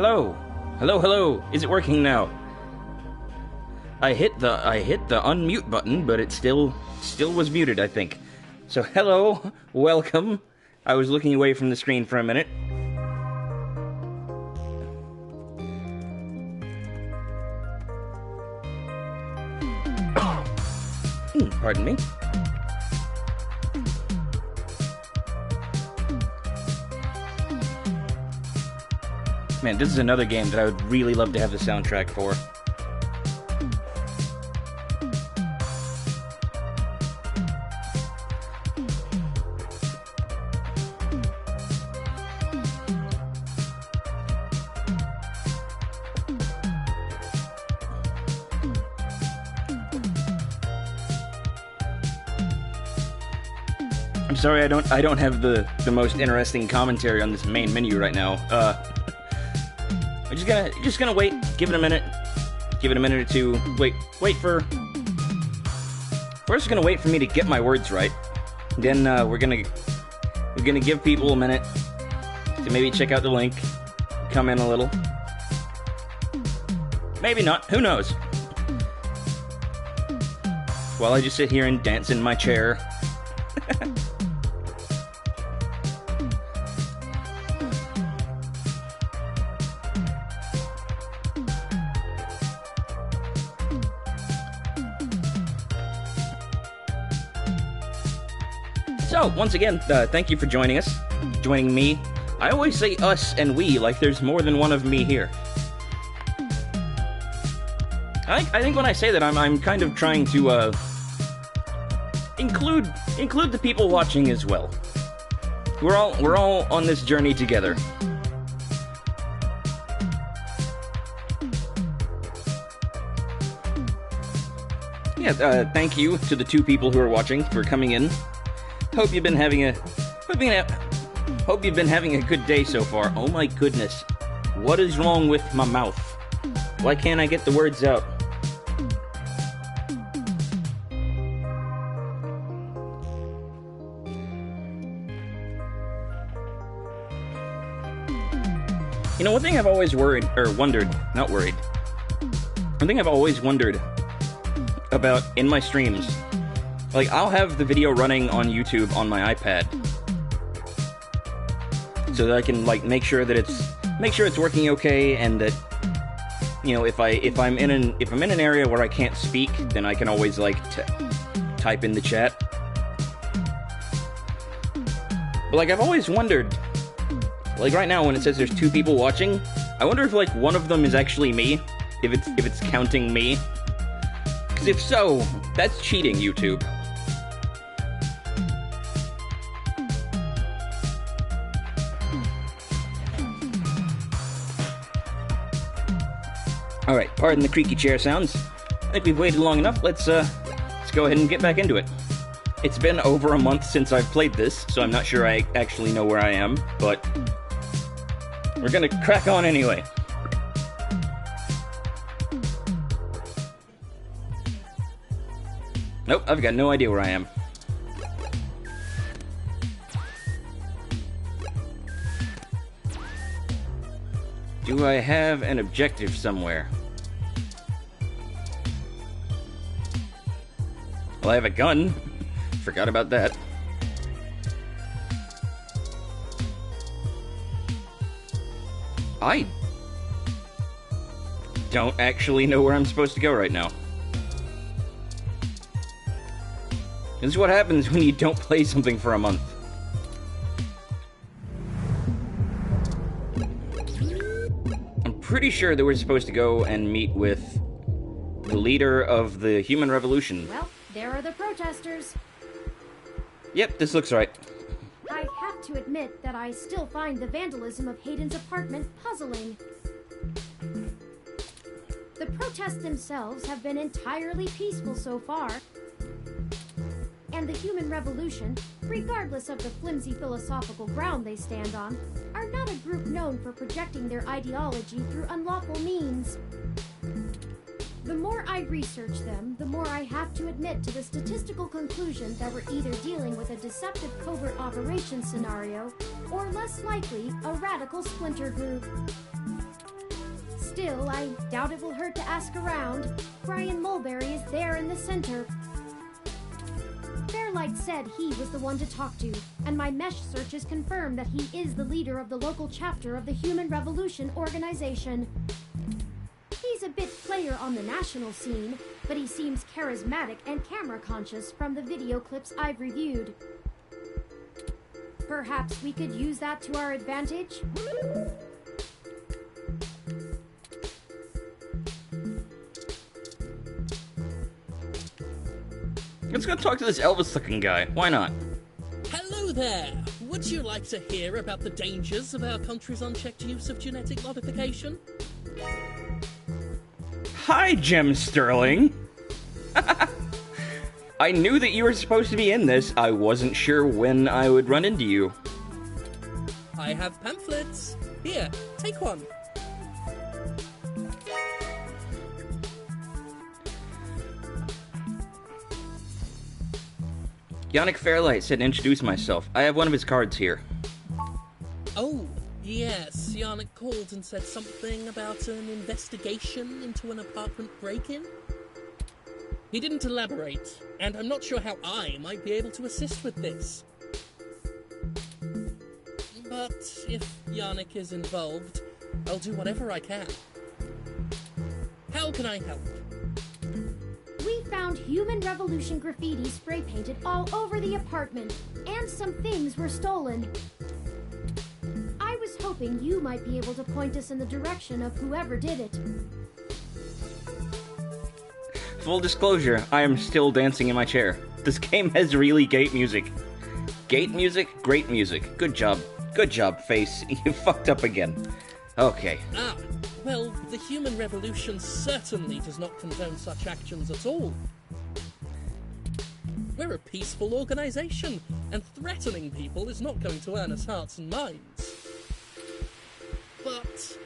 Hello. Hello, hello. Is it working now? I hit the unmute button, but it still was muted, I think. So hello, welcome. I was looking away from the screen for a minute. Pardon me. Man, this is another game that I would really love to have the soundtrack for. I'm sorry, I don't have the most interesting commentary on this main menu right now. I'm just gonna wait. Give it a minute. Give it a minute or two. Wait for. First, gonna wait for me to get my words right. Then we're gonna give people a minute to maybe check out the link, come in a little. Maybe not. Who knows? While I just sit here and dance in my chair. So, once again, thank you for joining us, joining me. I always say us and we, like there's more than one of me here. I think when I say that, I'm kind of trying to, include the people watching as well. We're all on this journey together. Yeah, thank you to the two people who are watching for coming in. Hope you've been having a good day so far. Oh my goodness. What is wrong with my mouth? Why can't I get the words out? You know, one thing I've always wondered about in my streams, like, I'll have the video running on YouTube on my iPad, so that I can, like, make sure it's working okay, and that, you know, if I'm in an area where I can't speak, then I can always, like, type in the chat. But, like, I've always wondered, like, right now when it says there's two people watching, I wonder if, like, one of them is actually me, if it's counting me. Because if so, that's cheating, YouTube. Alright, pardon the creaky chair sounds. I think we've waited long enough. Let's go ahead and get back into it. It's been over a month since I've played this, so I'm not sure I actually know where I am, but we're gonna crack on anyway. Nope, I've got no idea where I am. Do I have an objective somewhere? Well, I have a gun. Forgot about that. I don't actually know where I'm supposed to go right now. This is what happens when you don't play something for a month. I'm pretty sure that we're supposed to go and meet with the leader of the human revolution. Well, there are the protesters. Yep, this looks right. I have to admit that I still find the vandalism of Hayden's apartment puzzling. The protests themselves have been entirely peaceful so far, and the human revolution, regardless of the flimsy philosophical ground they stand on, are not a group known for projecting their ideology through unlawful means. The more I research them, the more I have to admit to the statistical conclusion that we're either dealing with a deceptive covert operations scenario, or less likely, a radical splinter group. Still, I doubt it will hurt to ask around. Brian Mulberry is there in the center. Fairlight said he was the one to talk to, and my mesh searches confirm that he is the leader of the local chapter of the Human Revolution organization. He's a bit player on the national scene, but he seems charismatic and camera-conscious from the video clips I've reviewed. Perhaps we could use that to our advantage? Let's go talk to this Elvis-looking guy. Why not? Hello there! Would you like to hear about the dangers of our country's unchecked use of genetic modification? Hi, Jim Sterling. I knew that you were supposed to be in this. I wasn't sure when I would run into you. I have pamphlets. Here, take one. Yannick Fairlight said to introduce myself. I have one of his cards here. Oh, yes. Yannick called and said something about an investigation into an apartment break-in. He didn't elaborate, and I'm not sure how I might be able to assist with this. But if Yannick is involved, I'll do whatever I can. How can I help? We found Human Revolution graffiti spray painted all over the apartment, and some things were stolen. I was hoping you might be able to point us in the direction of whoever did it. Full disclosure, I am still dancing in my chair. This game has really gate music. Gate music? Great music. Good job. Good job, Face. You fucked up again. Okay. Well, the Human Revolution certainly does not condone such actions at all. We're a peaceful organisation, and threatening people is not going to earn us hearts and minds. But,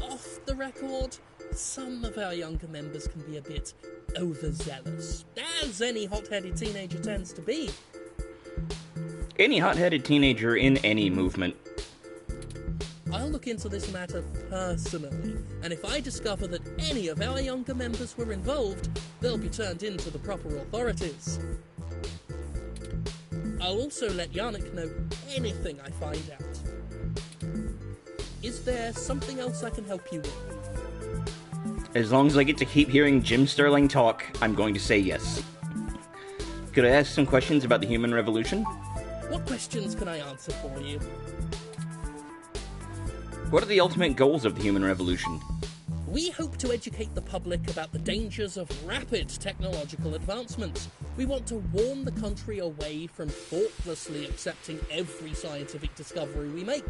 off the record, some of our younger members can be a bit overzealous, as any hot-headed teenager tends to be. Any hot-headed teenager in any movement. I'll look into this matter personally, and if I discover that any of our younger members were involved, they'll be turned in to the proper authorities. I'll also let Yannick know anything I find out. Is there something else I can help you with? As long as I get to keep hearing Jim Sterling talk, I'm going to say yes. Could I ask some questions about the Human Revolution? What questions can I answer for you? What are the ultimate goals of the Human Revolution? We hope to educate the public about the dangers of rapid technological advancements. We want to warn the country away from thoughtlessly accepting every scientific discovery we make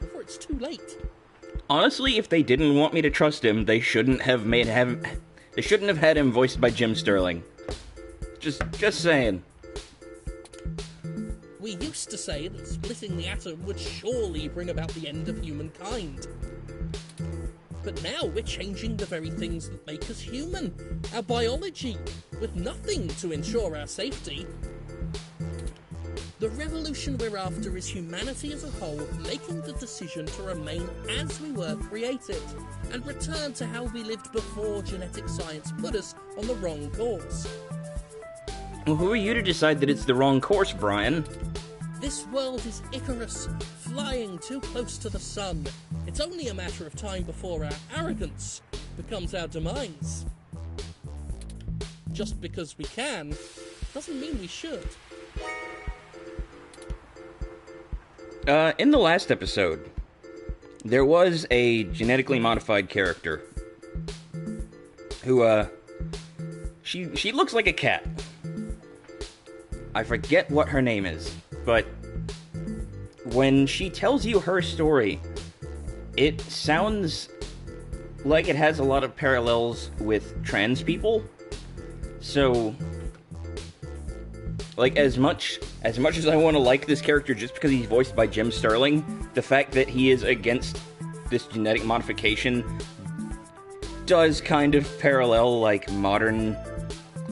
before it's too late. Honestly, if they didn't want me to trust him, they shouldn't have had him voiced by Jim Sterling. Just saying. We used to say that splitting the atom would surely bring about the end of humankind. But now we're changing the very things that make us human, our biology, with nothing to ensure our safety. The revolution we're after is humanity as a whole making the decision to remain as we were created, and return to how we lived before genetic science put us on the wrong course. Well, who are you to decide that it's the wrong course, Brian? This world is Icarus, flying too close to the sun. It's only a matter of time before our arrogance becomes our demise. Just because we can, doesn't mean we should. In the last episode, there was a genetically modified character who, she looks like a cat. I forget what her name is, but when she tells you her story, it sounds like it has a lot of parallels with trans people. So, like, as much as I want to like this character just because he's voiced by Jim Sterling, the fact that he is against this genetic modification does kind of parallel, like, modern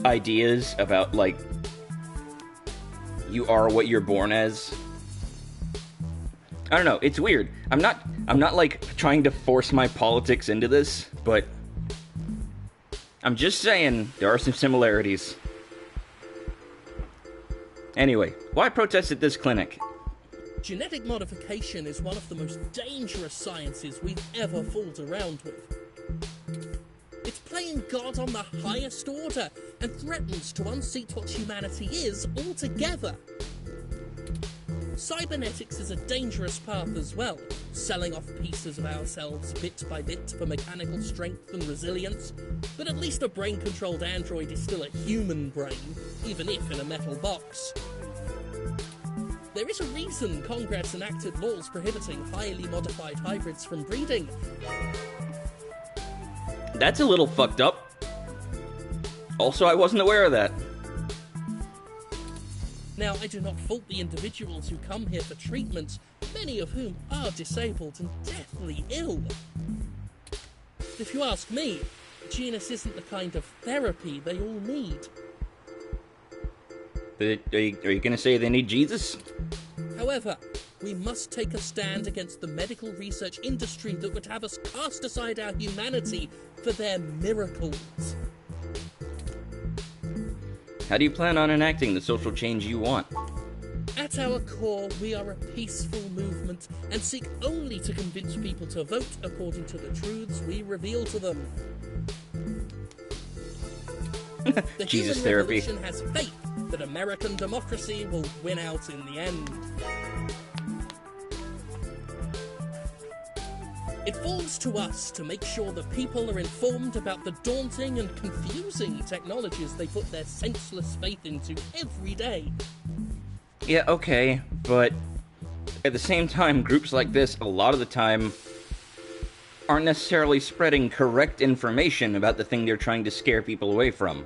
ideas about, like, you are what you're born as. I don't know, it's weird. I'm not like trying to force my politics into this, but I'm just saying there are some similarities. Anyway, why protest at this clinic? Genetic modification is one of the most dangerous sciences we've ever fooled around with. It's playing God on the highest order and threatens to unseat what humanity is altogether. Cybernetics is a dangerous path as well, selling off pieces of ourselves bit by bit for mechanical strength and resilience, but at least a brain-controlled android is still a human brain, even if in a metal box. There is a reason Congress enacted laws prohibiting highly modified hybrids from breeding. That's a little fucked up. Also, I wasn't aware of that. Now, I do not fault the individuals who come here for treatment, many of whom are disabled and deathly ill. If you ask me, genus isn't the kind of therapy they all need. But are you going to say they need Jesus? However, we must take a stand against the medical research industry that would have us cast aside our humanity for their miracles. How do you plan on enacting the social change you want? At our core, we are a peaceful movement and seek only to convince people to vote according to the truths we reveal to them. The Jesus human therapy. revolution has faith that American democracy will win out in the end. It falls to us to make sure that people are informed about the daunting and confusing technologies they put their senseless faith into every day. Yeah, okay, but at the same time, groups like this, a lot of the time, aren't necessarily spreading correct information about the thing they're trying to scare people away from.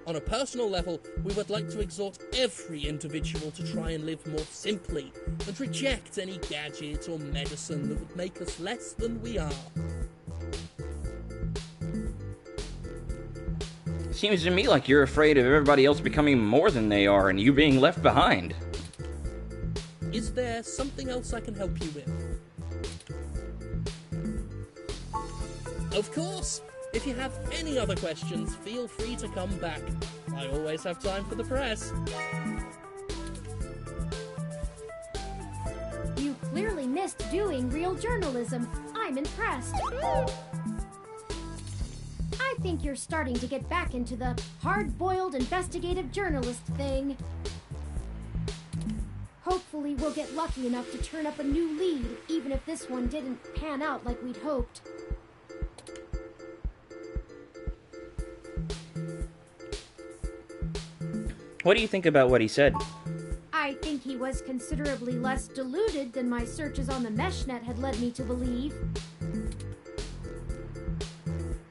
On a personal level, we would like to exhort every individual to try and live more simply and reject any gadget or medicine that would make us less than we are. Seems to me like you're afraid of everybody else becoming more than they are and you being left behind. Is there something else I can help you with? Of course! If you have any other questions, feel free to come back. I always have time for the press. You clearly missed doing real journalism. I'm impressed. I think you're starting to get back into the hard-boiled investigative journalist thing. Hopefully we'll get lucky enough to turn up a new lead, even if this one didn't pan out like we'd hoped. What do you think about what he said? I think he was considerably less deluded than my searches on the meshnet had led me to believe.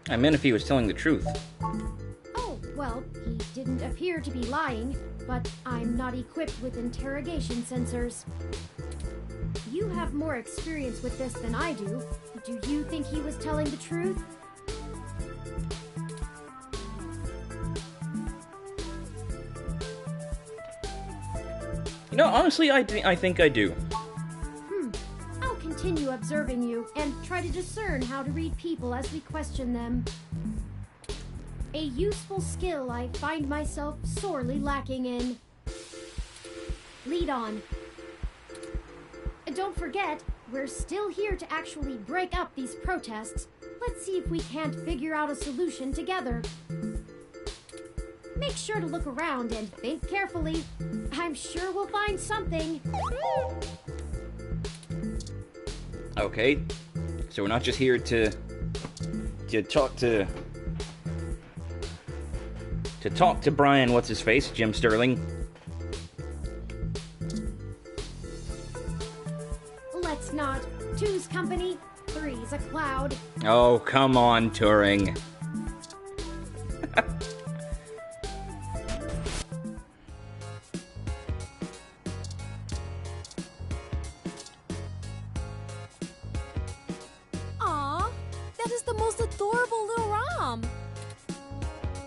I meant if he was telling the truth. Oh, well, he didn't appear to be lying, but I'm not equipped with interrogation sensors. You have more experience with this than I do. Do you think he was telling the truth? You know, honestly, I think I do. I'll continue observing you and try to discern how to read people as we question them. A useful skill I find myself sorely lacking in. Lead on. And don't forget, we're still here to actually break up these protests. Let's see if we can't figure out a solution together. Make sure to look around and think carefully. I'm sure we'll find something. Okay, so we're not just here to talk to Brian, what's his face, Jim Sterling. Let's not. Two's company, three's a cloud. Oh, come on, Turing. Aw, that is the most adorable little Rom.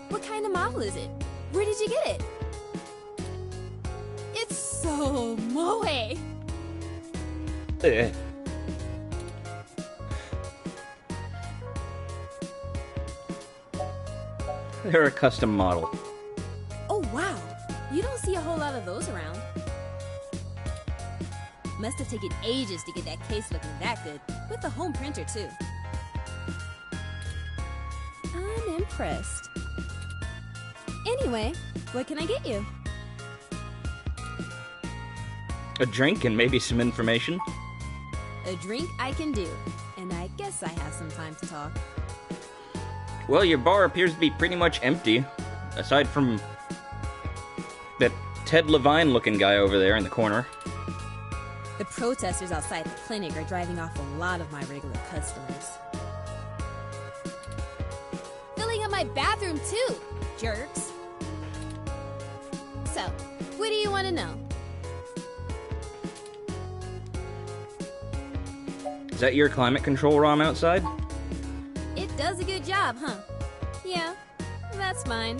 What kind of model is it? Where did you get it? It's so moe. Ugh. They're a custom model. Oh, wow. You don't see a whole lot of those around. Must have taken ages to get that case looking that good, with a home printer, too. I'm impressed. Anyway, what can I get you? A drink and maybe some information. A drink I can do, and I guess I have some time to talk. Well, your bar appears to be pretty much empty, aside from that Ted Levine-looking guy over there in the corner. The protesters outside the clinic are driving off a lot of my regular customers. Filling up my bathroom too, jerks. So, what do you want to know? Is that your climate control ROM outside? It does a good job, huh? Yeah, that's mine.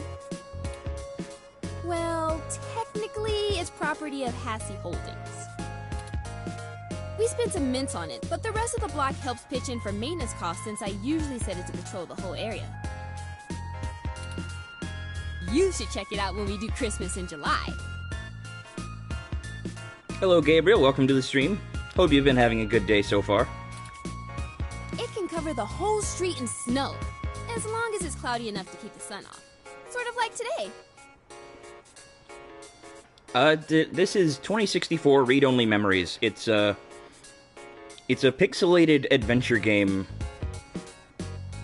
Well, technically, it's property of Hassey Holdings. We spent some mints on it, but the rest of the block helps pitch in for maintenance costs since I usually set it to patrol the whole area. You should check it out when we do Christmas in July. Hello, Gabriel. Welcome to the stream. Hope you've been having a good day so far. It can cover the whole street in snow, as long as it's cloudy enough to keep the sun off. Sort of like today. This is 2064 Read-Only Memories. It's a pixelated adventure game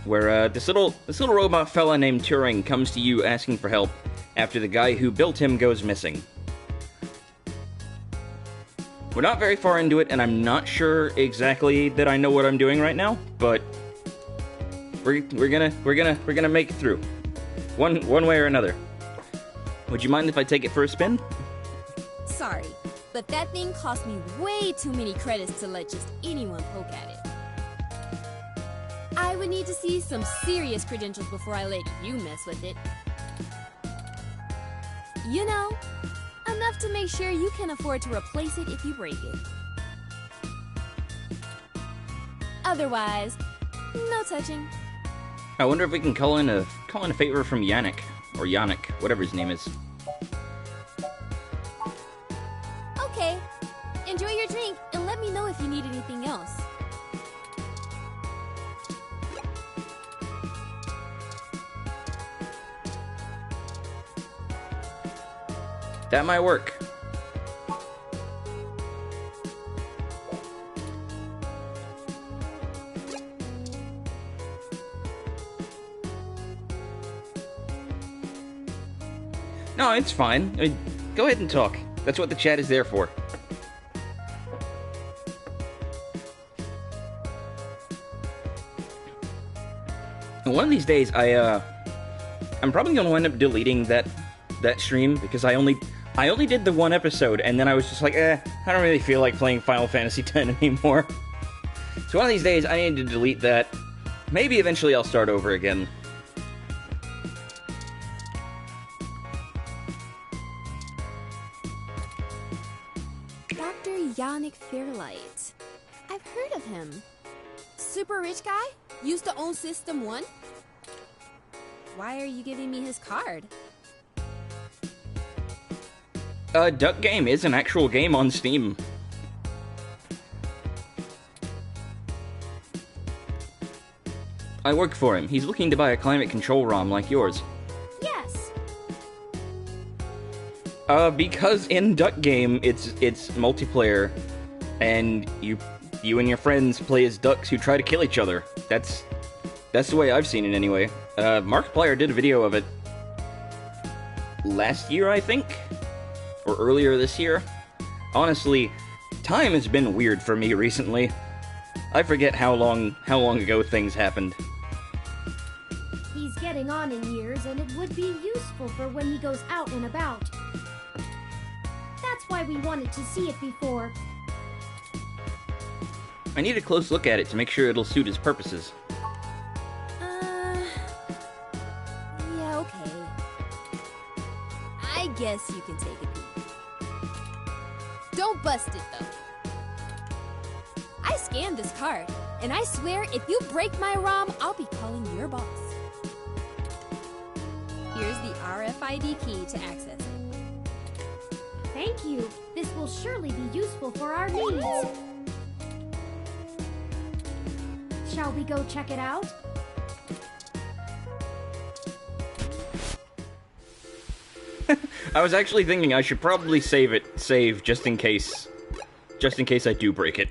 where this little robot fella named Turing comes to you asking for help after the guy who built him goes missing. We're not very far into it, and I'm not sure exactly that I know what I'm doing right now, but we're gonna make it through, one way or another. Would you mind if I take it for a spin? Sorry, but that thing cost me way too many credits to let just anyone poke at it. I would need to see some serious credentials before I let you mess with it. You know, enough to make sure you can afford to replace it if you break it. Otherwise, no touching. I wonder if we can call in a favor from Yannick, or Yannick, whatever his name is. Okay, enjoy your drink and let me know if you need anything else. That might work. No, it's fine. I mean, go ahead and talk. That's what the chat is there for. And one of these days, I'm probably gonna wind up deleting that stream because I only did the one episode, and then I was just like, I don't really feel like playing Final Fantasy X anymore. So one of these days, I need to delete that. Maybe eventually I'll start over again. Dr. Yannick Fairlight. I've heard of him. Super rich guy? Used to own System 1? Why are you giving me his card? Duck Game is an actual game on Steam. I work for him. He's looking to buy a climate control ROM like yours. Yes. Because in Duck Game, it's multiplayer, and you and your friends play as ducks who try to kill each other. That's the way I've seen it anyway. Markiplier did a video of it last year, I think? Or earlier this year. Honestly, time has been weird for me recently. I forget how long ago things happened. He's getting on in years, and it would be useful for when he goes out and about. That's why we wanted to see it before. I need a close look at it to make sure it'll suit his purposes. Yeah, okay. I guess you can take a peek. Don't bust it, though. I scanned this card, and I swear if you break my ROM, I'll be calling your boss. Here's the RFID key to access it. Thank you. This will surely be useful for our needs. Shall we go check it out? I was actually thinking I should probably save just in case I do break it.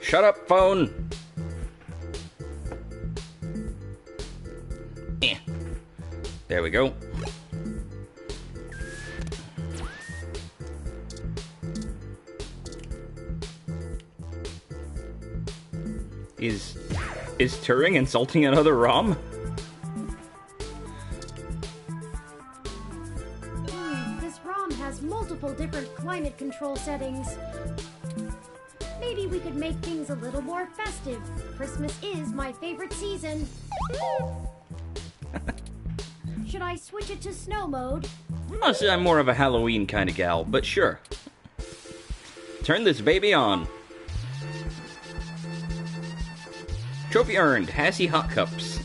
Shut up, phone! There we go. Is Turing insulting another ROM? This ROM has multiple different climate control settings. Maybe we could make things a little more festive. Christmas is my favorite season. Should I switch it to snow mode? Honestly, I'm more of a Halloween kind of gal, but sure. Turn this baby on. Trophy earned, Hassy Hot Cups.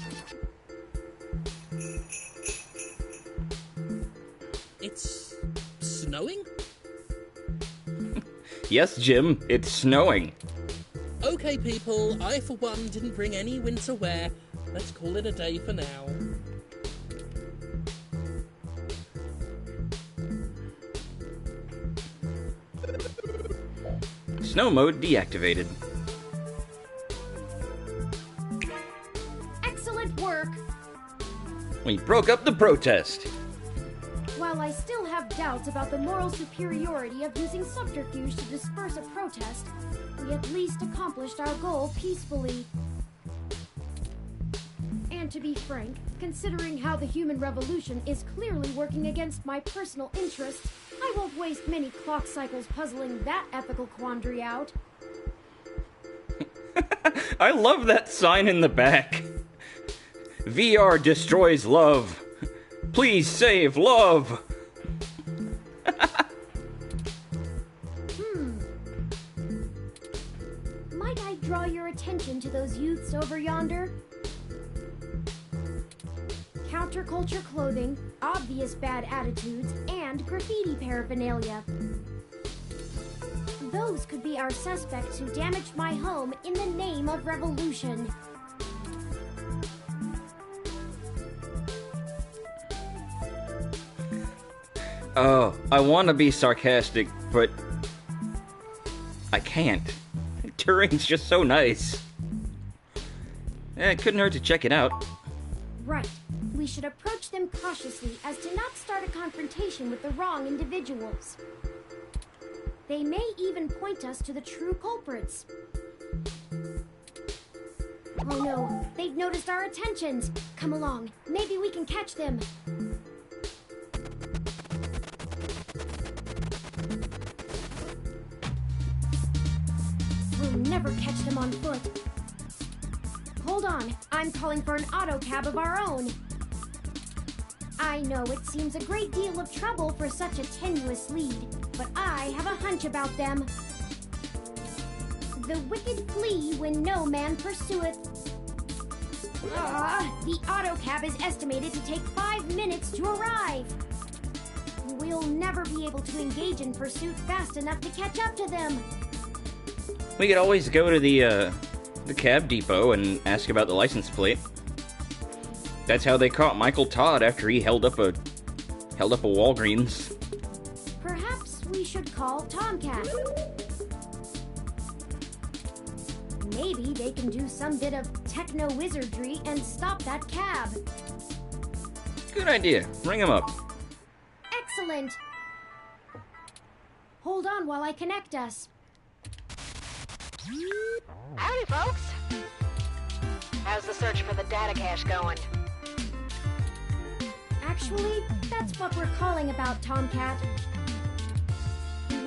It's snowing? Yes, Jim, it's snowing. Okay, people, I for one didn't bring any winter wear. Let's call it a day for now. Snow mode deactivated. Excellent work! We broke up the protest. While I still have doubts about the moral superiority of using subterfuge to disperse a protest, we at least accomplished our goal peacefully. And to be frank, considering how the human revolution is clearly working against my personal interests, I won't waste many clock cycles puzzling that ethical quandary out. I love that sign in the back. VR destroys love. Please save love. Might I draw your attention to those youths over yonder? Counterculture clothing, obvious bad attitudes, and graffiti paraphernalia. Those could be our suspects who damaged my home in the name of revolution. Oh, I want to be sarcastic, but I can't. Turing's just so nice. It couldn't hurt to check it out. Right. We should approach them cautiously as to not start a confrontation with the wrong individuals. They may even point us to the true culprits. Oh no, they've noticed our attentions. Come along, maybe we can catch them. We'll never catch them on foot. Hold on, I'm calling for an auto cab of our own. I know it seems a great deal of trouble for such a tenuous lead, but I have a hunch about them. The wicked flee when no man pursueth. The auto cab is estimated to take 5 minutes to arrive. We'll never be able to engage in pursuit fast enough to catch up to them. We could always go to the cab depot and ask about the license plate. That's how they caught Michael Todd after he held up a Walgreens. Perhaps we should call Tomcat. Maybe they can do some bit of techno-wizardry and stop that cab. Good idea. Ring him up. Excellent. Hold on while I connect us. Howdy, folks. How's the search for the data cache going? Actually, that's what we're calling about, Tomcat.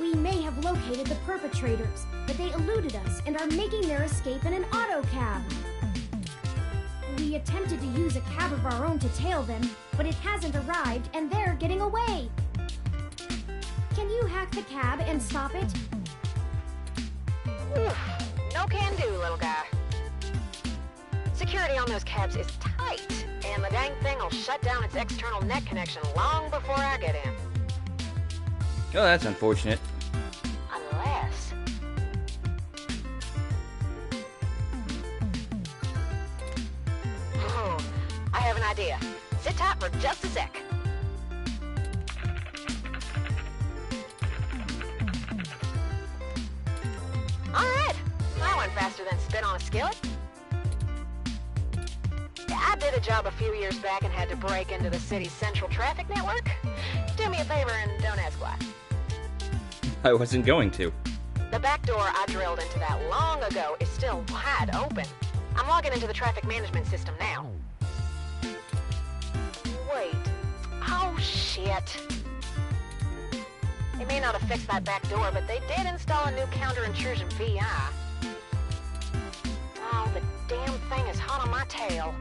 We may have located the perpetrators, but they eluded us and are making their escape in an auto cab. We attempted to use a cab of our own to tail them, but it hasn't arrived and they're getting away. Can you hack the cab and stop it? Oof, no can do, little guy. Security on those cabs is tight, and the dang thing will shut down its external net connection long before I get in. Oh, that's unfortunate. Unless... Oh, I have an idea. Sit tight for just a sec. Alright, that went faster than spit on a skillet. I did a job a few years back and had to break into the city's central traffic network. Do me a favor and don't ask why. I wasn't going to. The back door I drilled into that long ago is still wide open. I'm logging into the traffic management system now. Wait. Oh, shit. They may not have fixed that back door, but they did install a new counter-intrusion VI. Oh, the damn thing is hot on my tail.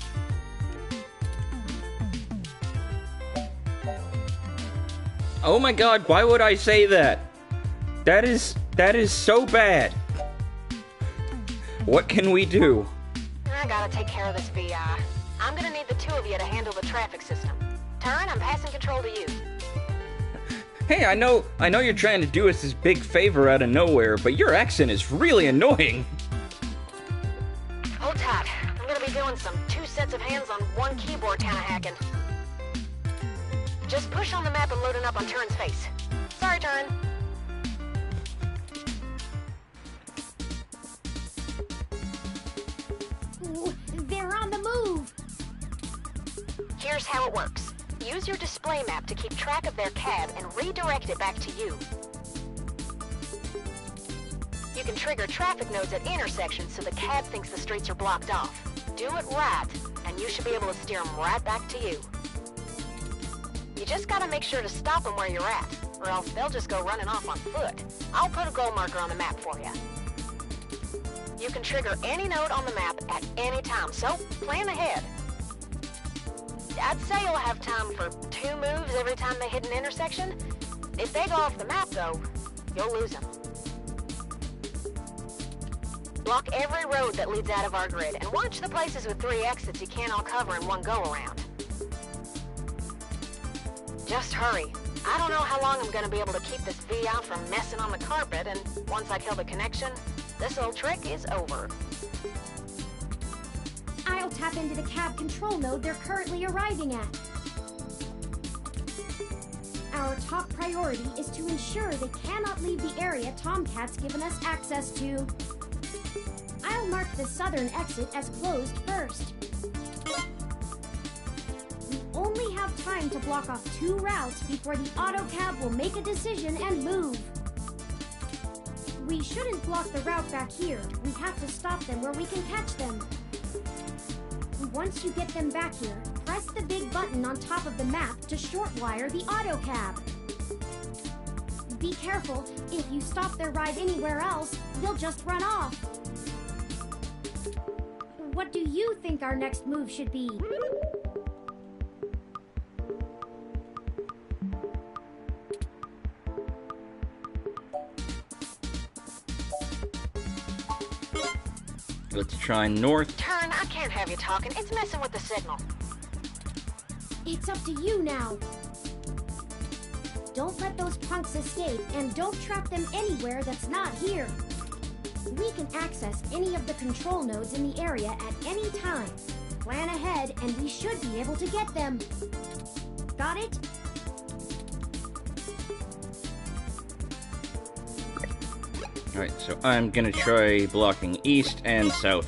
Oh my god, why would I say that? That is so bad. What can we do? I gotta take care of this VI. I'm gonna need the two of you to handle the traffic system. Turing, I'm passing control to you. Hey, I know you're trying to do us this big favor out of nowhere, but your accent is really annoying. Hold tight. I'm gonna be doing some 2 sets of hands on 1 keyboard kind of hacking. Just push on the map and load it up on Turing's face. Sorry, Turing. Ooh, they're on the move. Here's how it works. Use your display map to keep track of their cab and redirect it back to you. You can trigger traffic nodes at intersections so the cab thinks the streets are blocked off. Do it right, and you should be able to steer them right back to you. You just gotta make sure to stop them where you're at, or else they'll just go running off on foot. I'll put a goal marker on the map for you. You can trigger any node on the map at any time, so plan ahead. I'd say you'll have time for 2 moves every time they hit an intersection. If they go off the map, though, you'll lose them. Block every road that leads out of our grid, and watch the places with 3 exits you can't all cover in one go-around. Just hurry. I don't know how long I'm gonna be able to keep this VI from messing on the carpet, and once I kill the connection, this old trick is over. I'll tap into the cab control node they're currently arriving at. Our top priority is to ensure they cannot leave the area Tomcat's given us access to. I'll mark the southern exit as closed first. We only have time to block off 2 routes before the autocab will make a decision and move. We shouldn't block the route back here. We have to stop them where we can catch them. Once you get them back here, press the big button on top of the map to shortwire the autocab. Be careful. If you stop their ride anywhere else, they'll just run off. What do you think our next move should be? Let's try north. Turing, I can't have you talking. It's messing with the signal. It's up to you now. Don't let those punks escape, and don't trap them anywhere that's not here. We can access any of the control nodes in the area at any time. Plan ahead, and we should be able to get them. Got it? Alright, so I'm gonna try blocking east and south.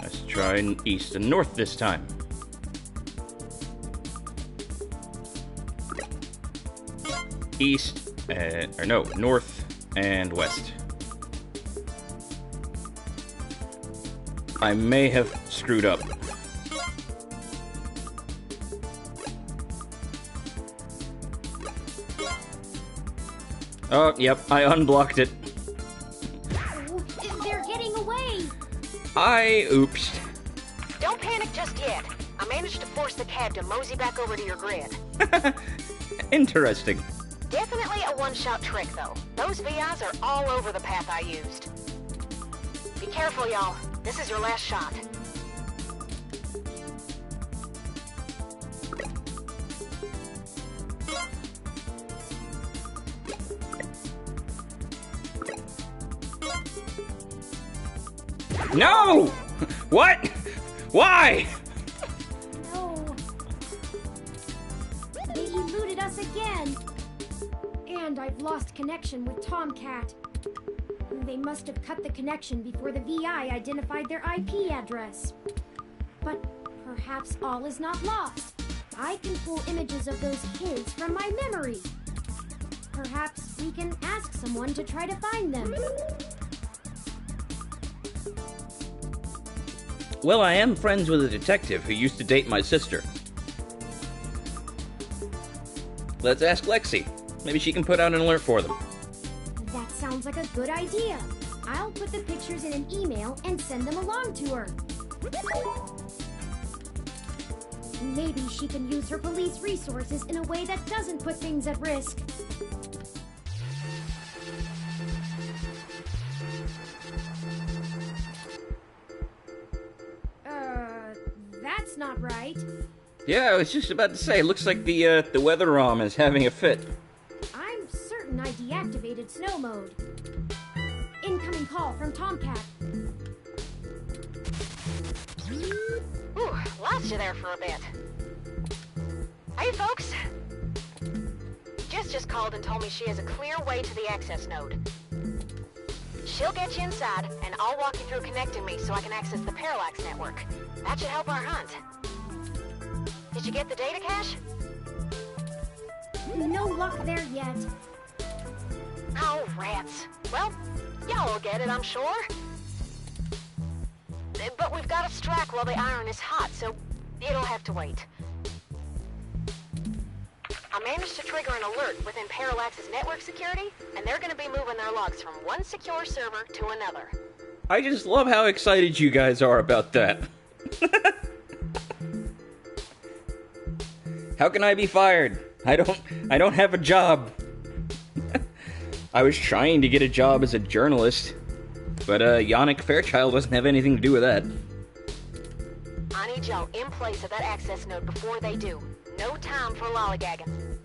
Let's try east and north this time. East, or no, north and west. I may have screwed up. Oh, yep, I unblocked it. Oops. Don't panic just yet. I managed to force the cab to mosey back over to your grid. Interesting. Definitely a one-shot trick, though. Those VIs are all over the path I used. Be careful, y'all. This is your last shot. No! What? Why? No. They eluded us again. And I've lost connection with Tomcat. They must have cut the connection before the VI identified their IP address. But perhaps all is not lost. I can pull images of those kids from my memory. Perhaps we can ask someone to try to find them. Well, I am friends with a detective who used to date my sister. Let's ask Lexi. Maybe she can put out an alert for them. That sounds like a good idea. I'll put the pictures in an email and send them along to her. Maybe she can use her police resources in a way that doesn't put things at risk. That's not right. Yeah, I was just about to say, it looks like the weather ROM is having a fit. I'm certain I deactivated snow mode. Incoming call from Tomcat. Ooh, lost you there for a bit. Hey, folks. Jess just called and told me she has a clear way to the access node. She'll get you inside, and I'll walk you through connecting me so I can access the Parallax network. That should help our hunt. Did you get the data cache? No luck there yet. Oh, rats. Well, y'all will get it, I'm sure. But we've got to strike while the iron is hot, so it'll have to wait. I managed to trigger an alert within Parallax's network security, and they're going to be moving their logs from one secure server to another. I just love how excited you guys are about that. How can I be fired? I don't have a job. I was trying to get a job as a journalist, but Yannick Fairchild doesn't have anything to do with that. I need y'all in place of that access node before they do. No time for lollygagging.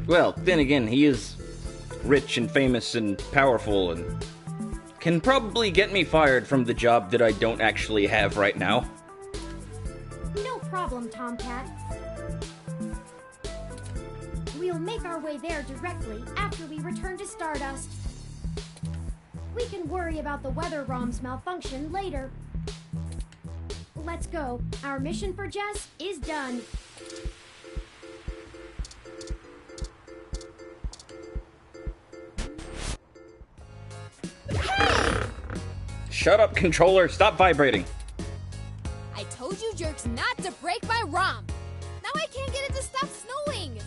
Well, then again, he is rich and famous and powerful and can probably get me fired from the job that I don't actually have right now. No problem, Tomcat. We'll make our way there directly after we return to Stardust. We can worry about the weather ROM's malfunction later. Let's go. Our mission for Jess is done. Shut up, controller. Stop vibrating. I told you jerks not to break my ROM. Now I can't get it to stop snowing.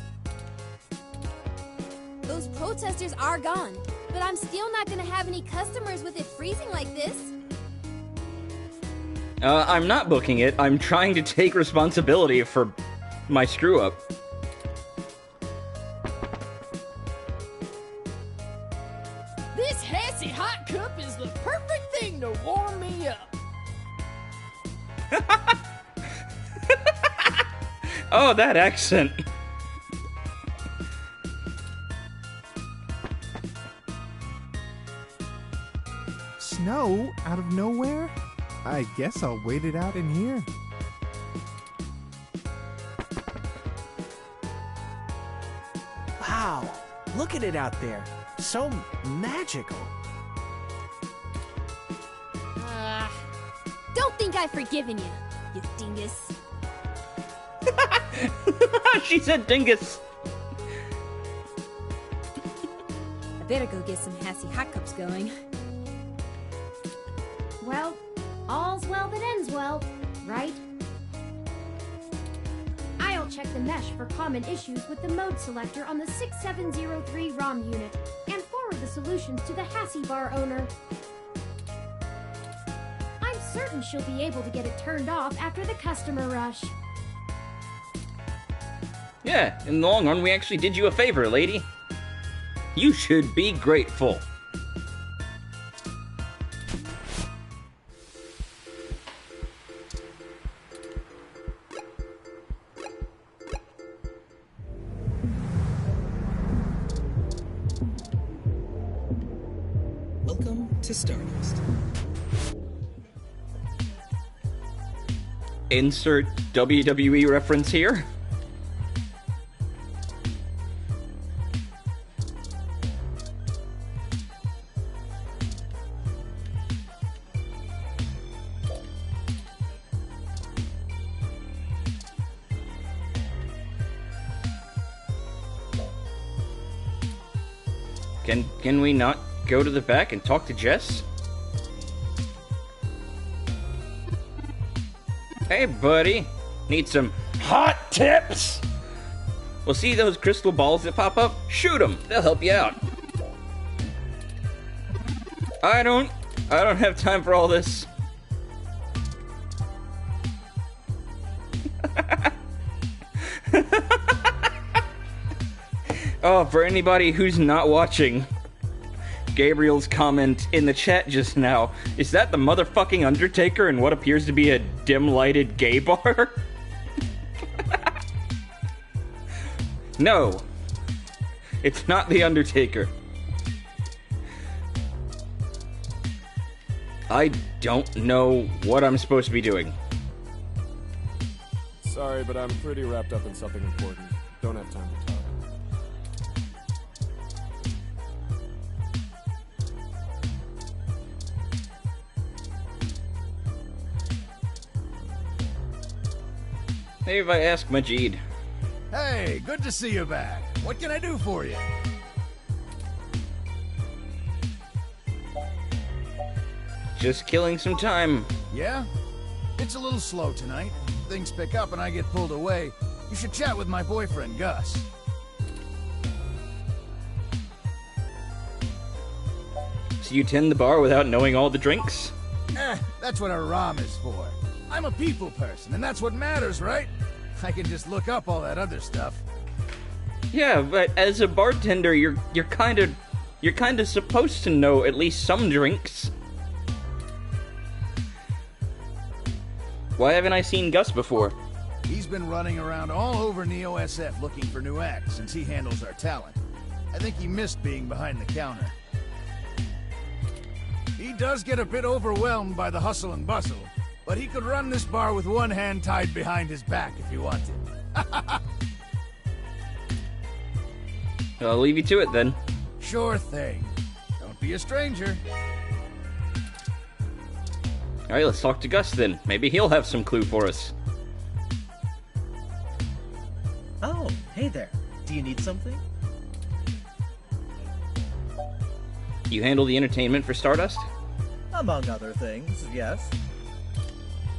Those protesters are gone, but I'm still not gonna have any customers with it freezing like this. I'm not booking it. I'm trying to take responsibility for my screw-up. This Hassy hot cup is the perfect thing to warm me up. Oh, that accent. Snow out of nowhere? I guess I'll wait it out in here. Wow, look at it out there. So magical. Don't think I've forgiven you, you dingus. She said dingus. I better go get some Hassy hot cups going. Well, all's well that ends well, right? I'll check the mesh for common issues with the mode selector on the 6703 ROM unit and forward the solutions to the Hassy bar owner. certain she'll be able to get it turned off after the customer rush. Yeah, in the long run, we actually did you a favor, lady. You should be grateful. Welcome to Stardust. Insert WWE reference here. Can we not go to the back and talk to Jess? Hey, buddy. Need some hot tips? Well, see those crystal balls that pop up? Shoot them. They'll help you out. I don't have time for all this. Oh, for anybody who's not watching, Gabriel's comment in the chat just now, is that the motherfucking Undertaker in what appears to be a dim-lighted gay bar? No. It's not the Undertaker. I don't know what I'm supposed to be doing. Sorry, but I'm pretty wrapped up in something important. Don't have time to talk. Maybe if I ask Majid. Hey, good to see you back. What can I do for you? Just killing some time. Yeah? It's a little slow tonight. Things pick up and I get pulled away. You should chat with my boyfriend, Gus. So you tend the bar without knowing all the drinks? That's what a ROM is for. I'm a people person, and that's what matters, right? I can just look up all that other stuff. Yeah, but as a bartender, you're kind of supposed to know at least some drinks. Why haven't I seen Gus before? He's been running around all over Neo SF looking for new acts since he handles our talent. I think he missed being behind the counter. He does get a bit overwhelmed by the hustle and bustle, but he could run this bar with one hand tied behind his back if he wanted. I'll leave you to it then. Sure thing. Don't be a stranger. Alright, let's talk to Gus then. Maybe he'll have some clue for us. Oh, hey there. Do you need something? You handle the entertainment for Stardust? Among other things, yes.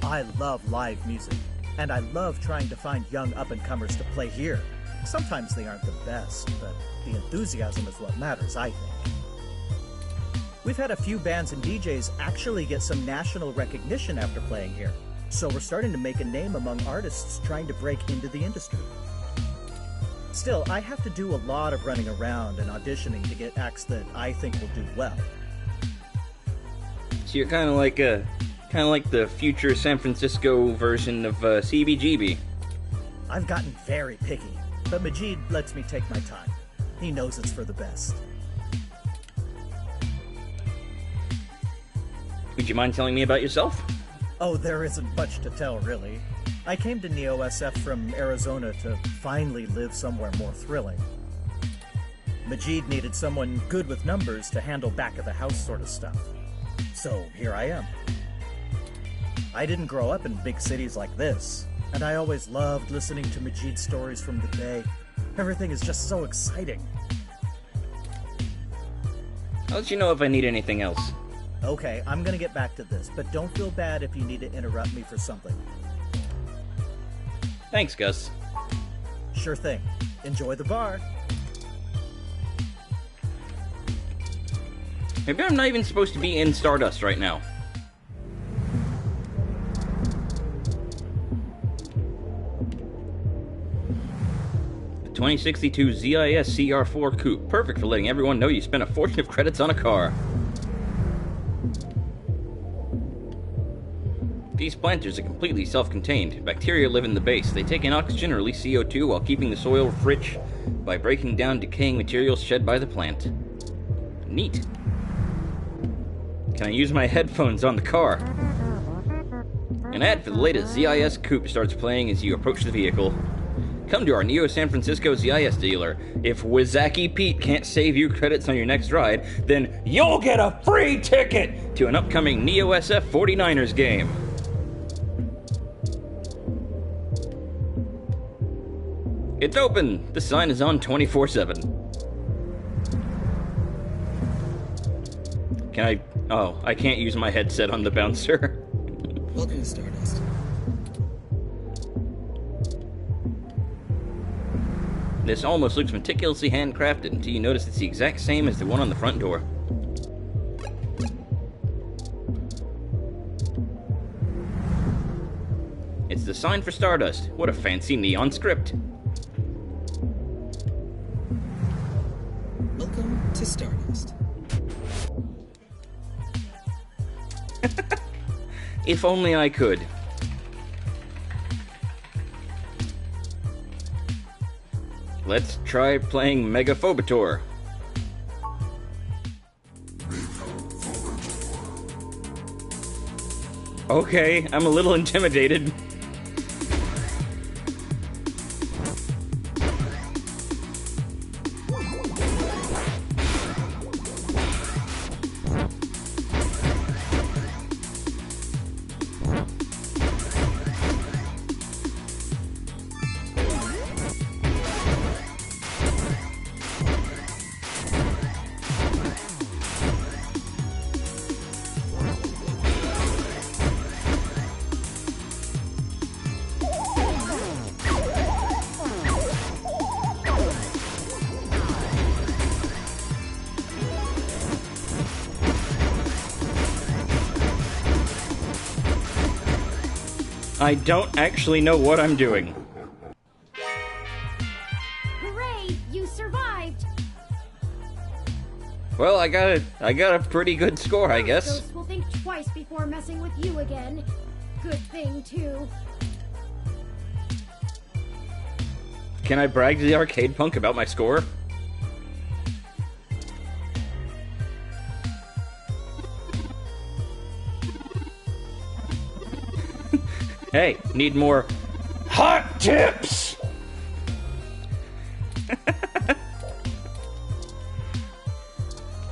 I love live music, and I love trying to find young up-and-comers to play here. Sometimes they aren't the best, but the enthusiasm is what matters, I think. We've had a few bands and DJs actually get some national recognition after playing here, so we're starting to make a name among artists trying to break into the industry. Still, I have to do a lot of running around and auditioning to get acts that I think will do well. So you're kind of like the future San Francisco version of CBGB. I've gotten very picky, but Majid lets me take my time. He knows it's for the best. Would you mind telling me about yourself? Oh, there isn't much to tell, really. I came to Neo SF from Arizona to finally live somewhere more thrilling. Majid needed someone good with numbers to handle back-of-the-house sort of stuff. So here I am. I didn't grow up in big cities like this, and I always loved listening to Majid's stories from the Bay. Everything is just so exciting. I'll let you know if I need anything else. Okay, I'm gonna get back to this, but don't feel bad if you need to interrupt me for something. Thanks, Gus. Sure thing. Enjoy the bar. Maybe I'm not even supposed to be in Stardust right now. 2062 ZIS CR4 Coupe. Perfect for letting everyone know you spent a fortune of credits on a car. These planters are completely self-contained. Bacteria live in the base. They take in oxygen and release CO2 while keeping the soil rich by breaking down decaying materials shed by the plant. Neat. Can I use my headphones on the car? An ad for the latest ZIS Coupe starts playing as you approach the vehicle. Come to our Neo San Francisco ZIS dealer. If Wizaki Pete can't save you credits on your next ride, then you'll get a free ticket to an upcoming Neo SF 49ers game. It's open! The sign is on 24/7. Can I... Oh, I can't use my headset on the bouncer. Welcome to Stardust. This almost looks meticulously handcrafted until you notice it's the exact same as the one on the front door. It's the sign for Stardust. What a fancy neon script. Welcome to Stardust. If only I could. Let's try playing Megaphobator. Okay, I'm a little intimidated. I don't actually know what I'm doing. Hooray! You survived! Well, I got a pretty good score, I guess. Ghosts will think twice before messing with you again. Good thing, too. Can I brag to the arcade punk about my score? Hey, need more hot tips!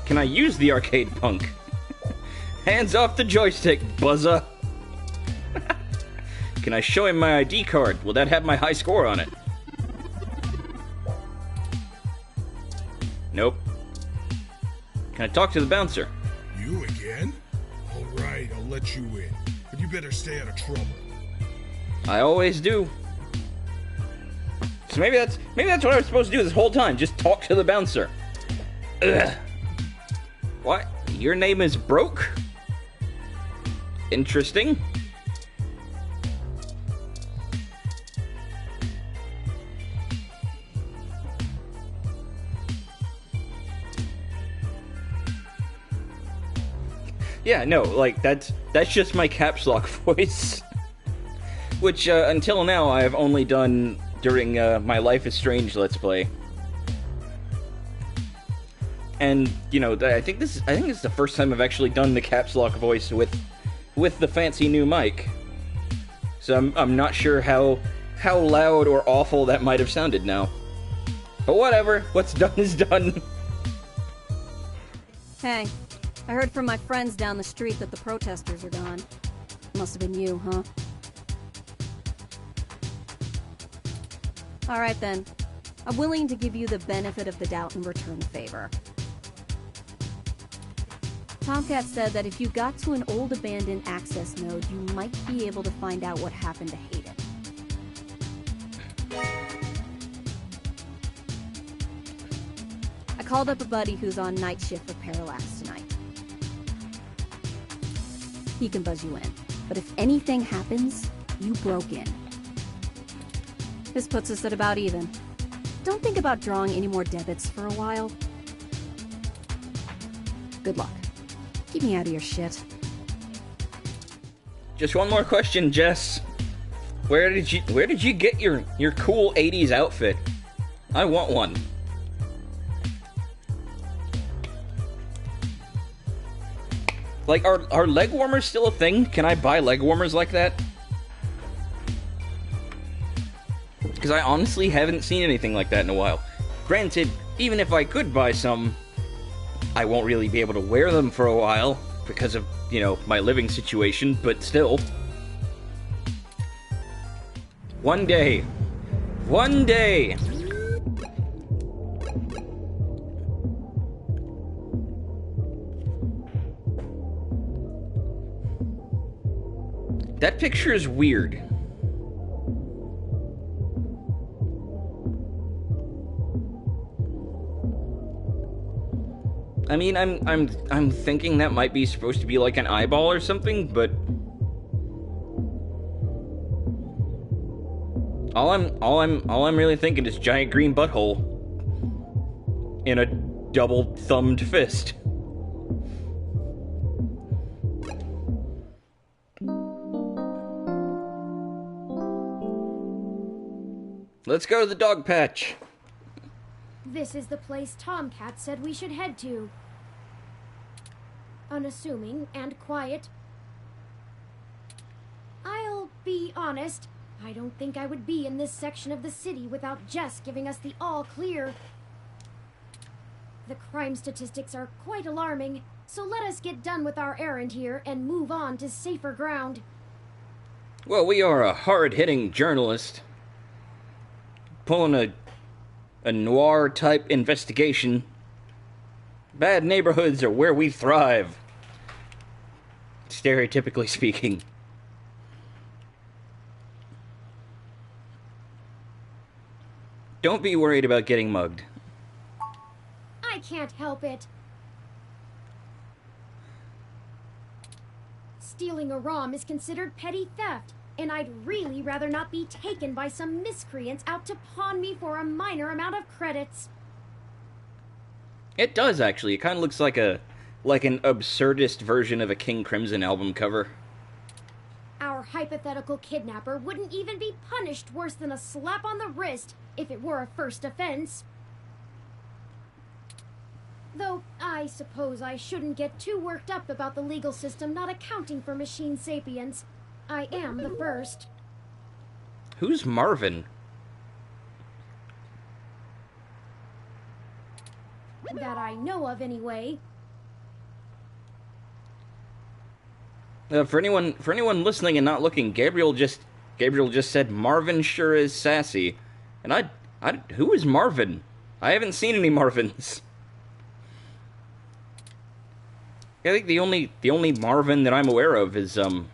Can I use the arcade punk? Hands off the joystick, buzzer! Can I show him my ID card? Will that have my high score on it? Nope. Can I talk to the bouncer? You again? Alright, I'll let you in. But you better stay out of trouble. I always do. So maybe that's what I was supposed to do this whole time. Just talk to the bouncer. Ugh. What? Your name is Broke? Interesting. Yeah, no, like, that's just my caps lock voice. Which, until now, I have only done during my Life is Strange Let's Play. And, you know, I think this is the first time I've actually done the caps lock voice with the fancy new mic. So I'm not sure how loud or awful that might have sounded now. But whatever, what's done is done. Hey, I heard from my friends down the street that the protesters are gone. Must have been you, huh? Alright then. I'm willing to give you the benefit of the doubt and return the favor. Tomcat said that if you got to an old abandoned access node, you might be able to find out what happened to Hayden. I called up a buddy who's on night shift for Parallax tonight. He can buzz you in, but if anything happens, you broke in. This puts us at about even. don't think about drawing any more debits for a while. Good luck. Keep me out of your shit. Just one more question, Jess. Where did you get your cool 80s outfit? I want one. Like, are leg warmers still a thing? Can I buy leg warmers like that? Because I honestly haven't seen anything like that in a while. Granted, even if I could buy some, I won't really be able to wear them for a while because of, you know, my living situation, but still. One day. One day! That picture is weird. I mean, I'm thinking that might be supposed to be like an eyeball or something, but all I'm really thinking is giant green butthole in a double-thumbed fist. Let's go to the dog patch. This is the place Tomcat said we should head to. Unassuming and quiet. I'll be honest, I don't think I would be in this section of the city without Jess giving us the all clear. The crime statistics are quite alarming, so let us get done with our errand here and move on to safer ground. Well, we are a hard-hitting journalist. Pulling a noir-type investigation. Bad neighborhoods are where we thrive. Stereotypically speaking. Don't be worried about getting mugged. I can't help it. Stealing a ROM is considered petty theft, and I'd really rather not be taken by some miscreants out to pawn me for a minor amount of credits. It does, actually. It kind of looks like an absurdist version of a King Crimson album cover. Our hypothetical kidnapper wouldn't even be punished worse than a slap on the wrist if it were a first offense. Though, I suppose I shouldn't get too worked up about the legal system not accounting for machine sapience. I am the first. Who's Marvin? That I know of, anyway. For anyone listening and not looking, Gabriel just said Marvin sure is sassy, and who is Marvin? I haven't seen any Marvins. I think the only Marvin that I'm aware of is the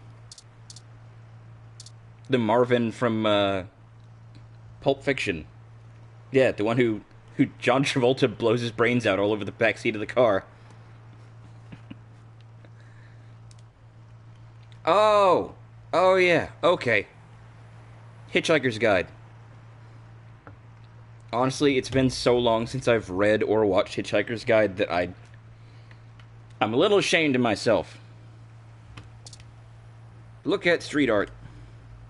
Marvin from Pulp Fiction. Yeah, the one who John Travolta blows his brains out all over the backseat of the car. Oh yeah, okay. Hitchhiker's Guide. Honestly, it's been so long since I've read or watched Hitchhiker's Guide that I'm a little ashamed of myself. Look at street art.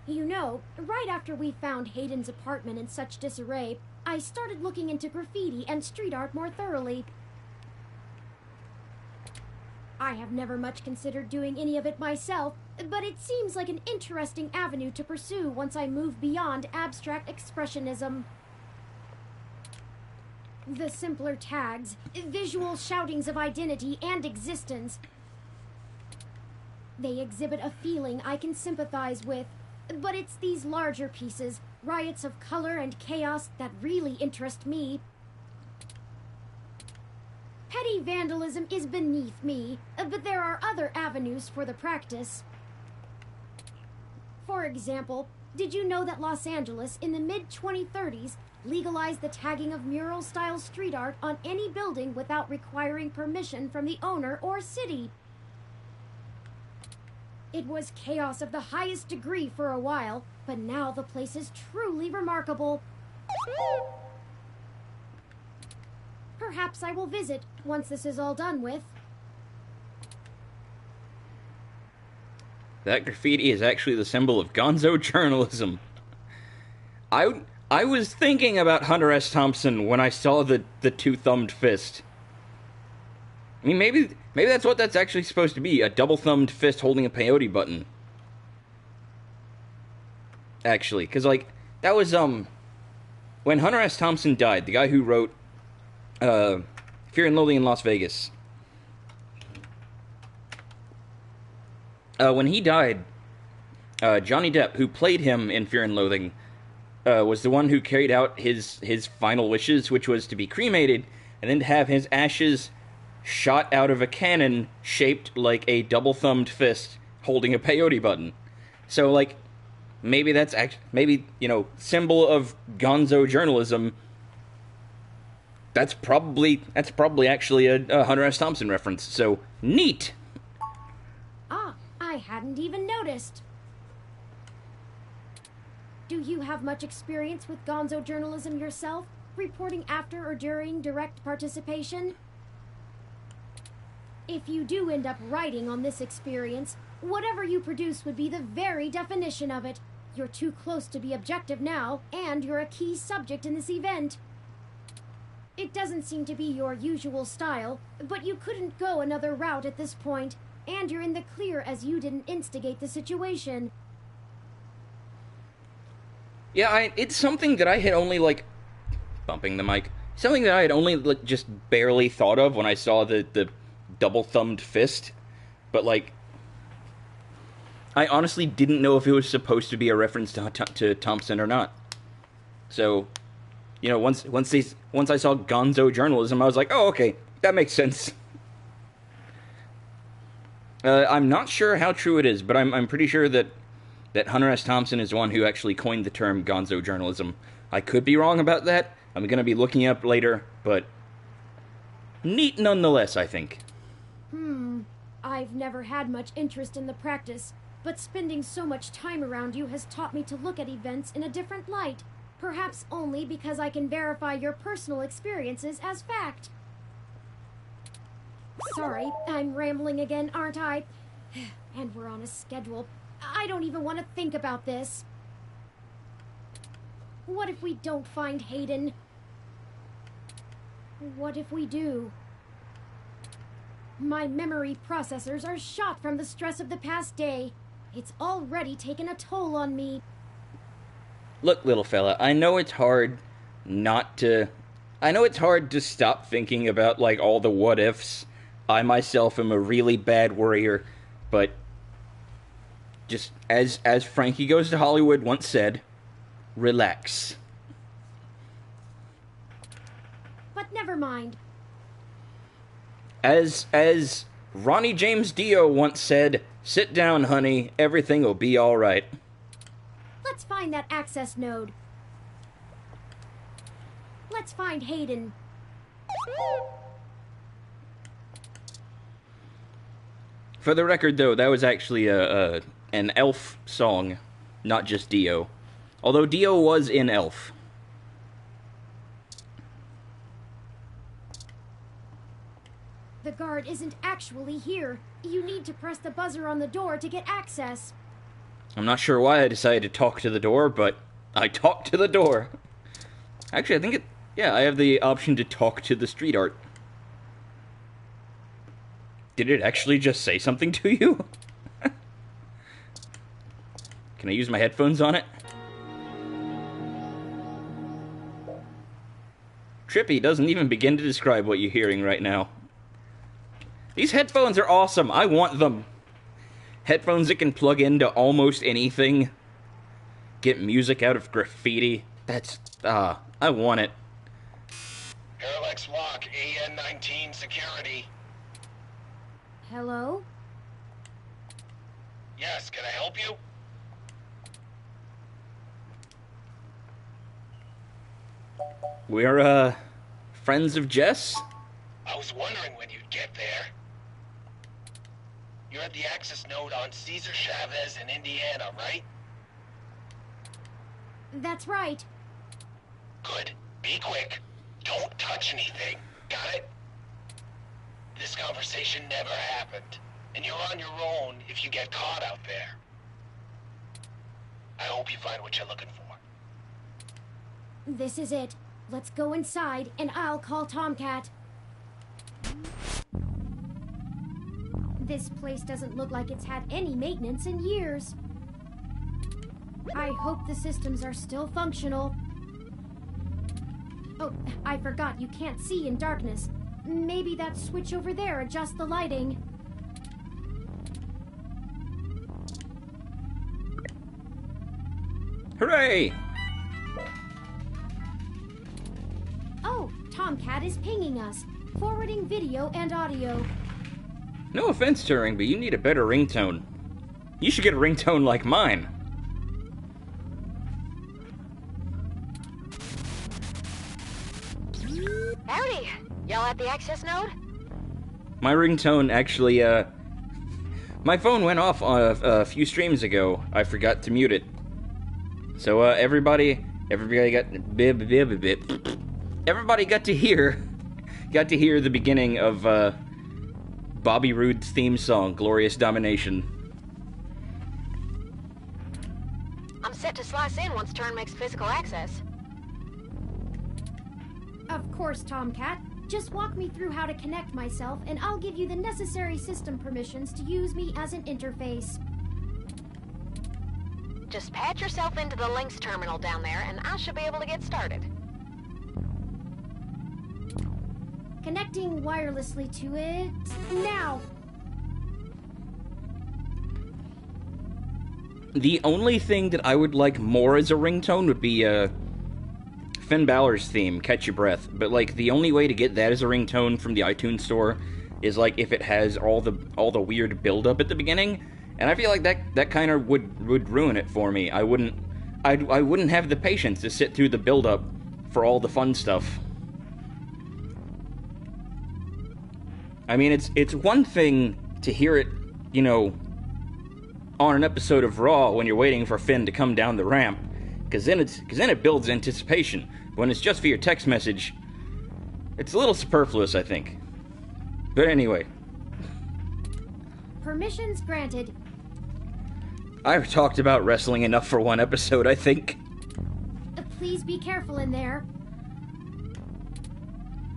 You know, right after we found Hayden's apartment in such disarray, I started looking into graffiti and street art more thoroughly. I have never much considered doing any of it myself, but it seems like an interesting avenue to pursue once I move beyond abstract expressionism. The simpler tags, visual shoutings of identity and existence. They exhibit a feeling I can sympathize with, but it's these larger pieces, riots of color and chaos, that really interest me. Petty vandalism is beneath me, but there are other avenues for the practice. For example, did you know that Los Angeles in the mid-2030s legalized the tagging of mural-style street art on any building without requiring permission from the owner or city? It was chaos of the highest degree for a while, but now the place is truly remarkable. Perhaps I will visit once this is all done with. That graffiti is actually the symbol of gonzo journalism. I was thinking about Hunter S. Thompson when I saw the two-thumbed fist. I mean, maybe that's what that's actually supposed to be, a double-thumbed fist holding a peyote button. Actually, because, like, that was, when Hunter S. Thompson died, the guy who wrote, Fear and Loathing in Las Vegas. When he died, Johnny Depp, who played him in Fear and Loathing, was the one who carried out his final wishes, which was to be cremated, and then to have his ashes shot out of a cannon shaped like a double-thumbed fist holding a peyote button. So, like, maybe that's maybe, you know, symbol of gonzo journalism. That's probably actually a Hunter S. Thompson reference. So, neat! Ah, I hadn't even noticed. Do you have much experience with gonzo journalism yourself? Reporting after or during direct participation? If you do end up writing on this experience, whatever you produce would be the very definition of it. You're too close to be objective now, and you're a key subject in this event. It doesn't seem to be your usual style, but you couldn't go another route at this point, and you're in the clear as you didn't instigate the situation. Yeah, it's something that I had only, like, bumping the mic, something that I had only, like, just barely thought of when I saw the double-thumbed fist, but, like, I honestly didn't know if it was supposed to be a reference to Thompson or not. So, you know, once I saw gonzo journalism, I was like, oh, okay, that makes sense. I'm not sure how true it is, but I'm pretty sure that Hunter S. Thompson is the one who actually coined the term gonzo journalism. I could be wrong about that. I'm going to be looking up later, but neat nonetheless, I think. I've never had much interest in the practice, but spending so much time around you has taught me to look at events in a different light. Perhaps only because I can verify your personal experiences as fact. Sorry, I'm rambling again, aren't I? And we're on a schedule. I don't even want to think about this. What if we don't find Hayden? What if we do? My memory processors are shot from the stress of the past day. It's already taken a toll on me. Look, little fella, I know it's hard to stop thinking about, like, all the what-ifs. I myself am a really bad worrier, but just as Frankie Goes to Hollywood once said, relax. But never mind. As Ronnie James Dio once said, sit down, honey, everything will be alright. Let's find that access node. Let's find Hayden. For the record, though, that was actually an Elf song, not just Dio. Although Dio was in Elf. The guard isn't actually here. You need to press the buzzer on the door to get access. I'm not sure why I decided to talk to the door, but I talked to the door. Actually, I think I have the option to talk to the street art. Did it actually just say something to you? Can I use my headphones on it? Trippy doesn't even begin to describe what you're hearing right now. These headphones are awesome. I want them. Headphones that can plug into almost anything. Get music out of graffiti. I want it. Parallax Walk, AN-19 security. Hello? Yes, can I help you? We're, friends of Jess? I was wondering when you'd get there. You're at the access node on Cesar Chavez in Indiana, right? That's right. Good. Be quick. Don't touch anything. Got it? This conversation never happened, and you're on your own if you get caught out there. I hope you find what you're looking for. This is it. Let's go inside, and I'll call Tomcat. This place doesn't look like it's had any maintenance in years. I hope the systems are still functional. Oh, I forgot you can't see in darkness. Maybe that switch over there adjusts the lighting. Hooray! Oh, Tomcat is pinging us, forwarding video and audio. No offense, Turing, but you need a better ringtone. You should get a ringtone like mine. Howdy! Y'all at the access node? My ringtone actually, my phone went off a few streams ago. I forgot to mute it. So, everybody got to hear the beginning of, Bobby Roode's theme song, Glorious Domination. I'm set to slice in once Turing makes physical access. Of course, Tomcat. Just walk me through how to connect myself, and I'll give you the necessary system permissions to use me as an interface. Just patch yourself into the links terminal down there, and I should be able to get started. Connecting wirelessly to it now. The only thing that I would like more as a ringtone would be, Finn Balor's theme, Catch Your Breath. But, like, the only way to get that as a ringtone from the iTunes store is, like, if it has all the weird build-up at the beginning. And I feel like that kind of would ruin it for me. I wouldn't have the patience to sit through the build-up for all the fun stuff. I mean, it's one thing to hear it, you know, on an episode of Raw when you're waiting for Finn to come down the ramp, because then it builds anticipation. When it's just for your text message, it's a little superfluous, I think. But anyway. Permissions granted. I've talked about wrestling enough for one episode, I think. Please be careful in there.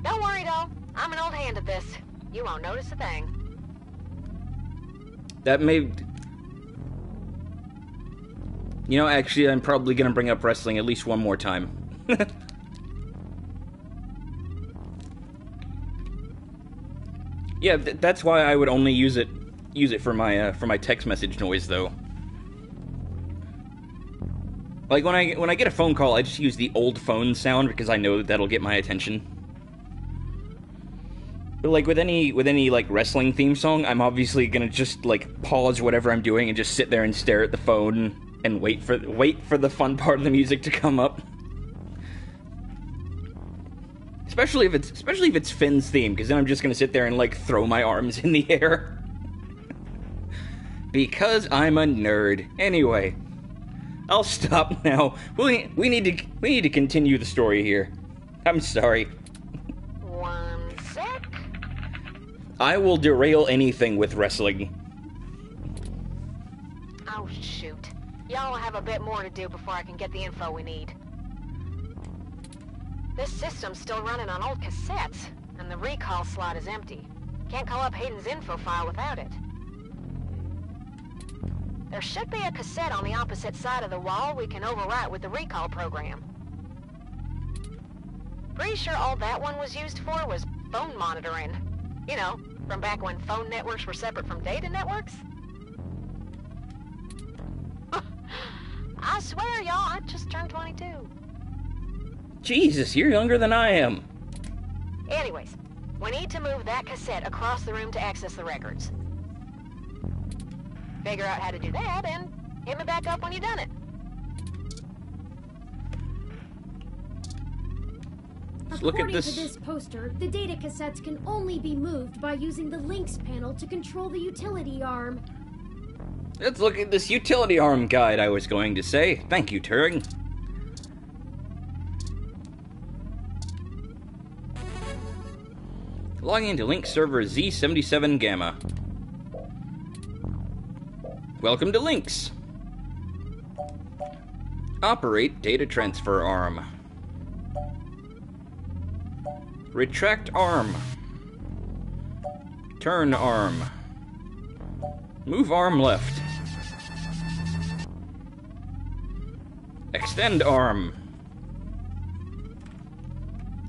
Don't worry, doll. I'm an old hand at this. You won't notice a thing. That may... You know, actually, I'm probably going to bring up wrestling at least one more time. Yeah, that's why I would only use it for my text message noise, though. Like, when I get a phone call, I just use the old phone sound because I know that'll get my attention. But, like, with any like, wrestling theme song, I'm obviously gonna just, like, pause whatever I'm doing and just sit there and stare at the phone and wait for the fun part of the music to come up. Especially if it's Finn's theme, because then I'm just gonna sit there and, like, throw my arms in the air. Because I'm a nerd. Anyway, I'll stop now. We need to continue the story here. I'm sorry. One sec. I will derail anything with wrestling. Oh, shoot. Y'all have a bit more to do before I can get the info we need. This system's still running on old cassettes, and the recall slot is empty. Can't call up Hayden's info file without it. There should be a cassette on the opposite side of the wall we can overwrite with the recall program. Pretty sure all that one was used for was phone monitoring. You know, from back when phone networks were separate from data networks. I swear, y'all, I just turned 22. Jesus, you're younger than I am. Anyways, we need to move that cassette across the room to access the records. Figure out how to do that, and hit me back up when you've done it. Look at this. According to this poster, the data cassettes can only be moved by using the links panel to control the utility arm. Let's look at this utility arm guide I was going to say. Thank you, Turing. Logging into Link server Z77 Gamma. Welcome to Lynx. Operate data transfer arm. Retract arm. Turn arm. Move arm left. Extend arm.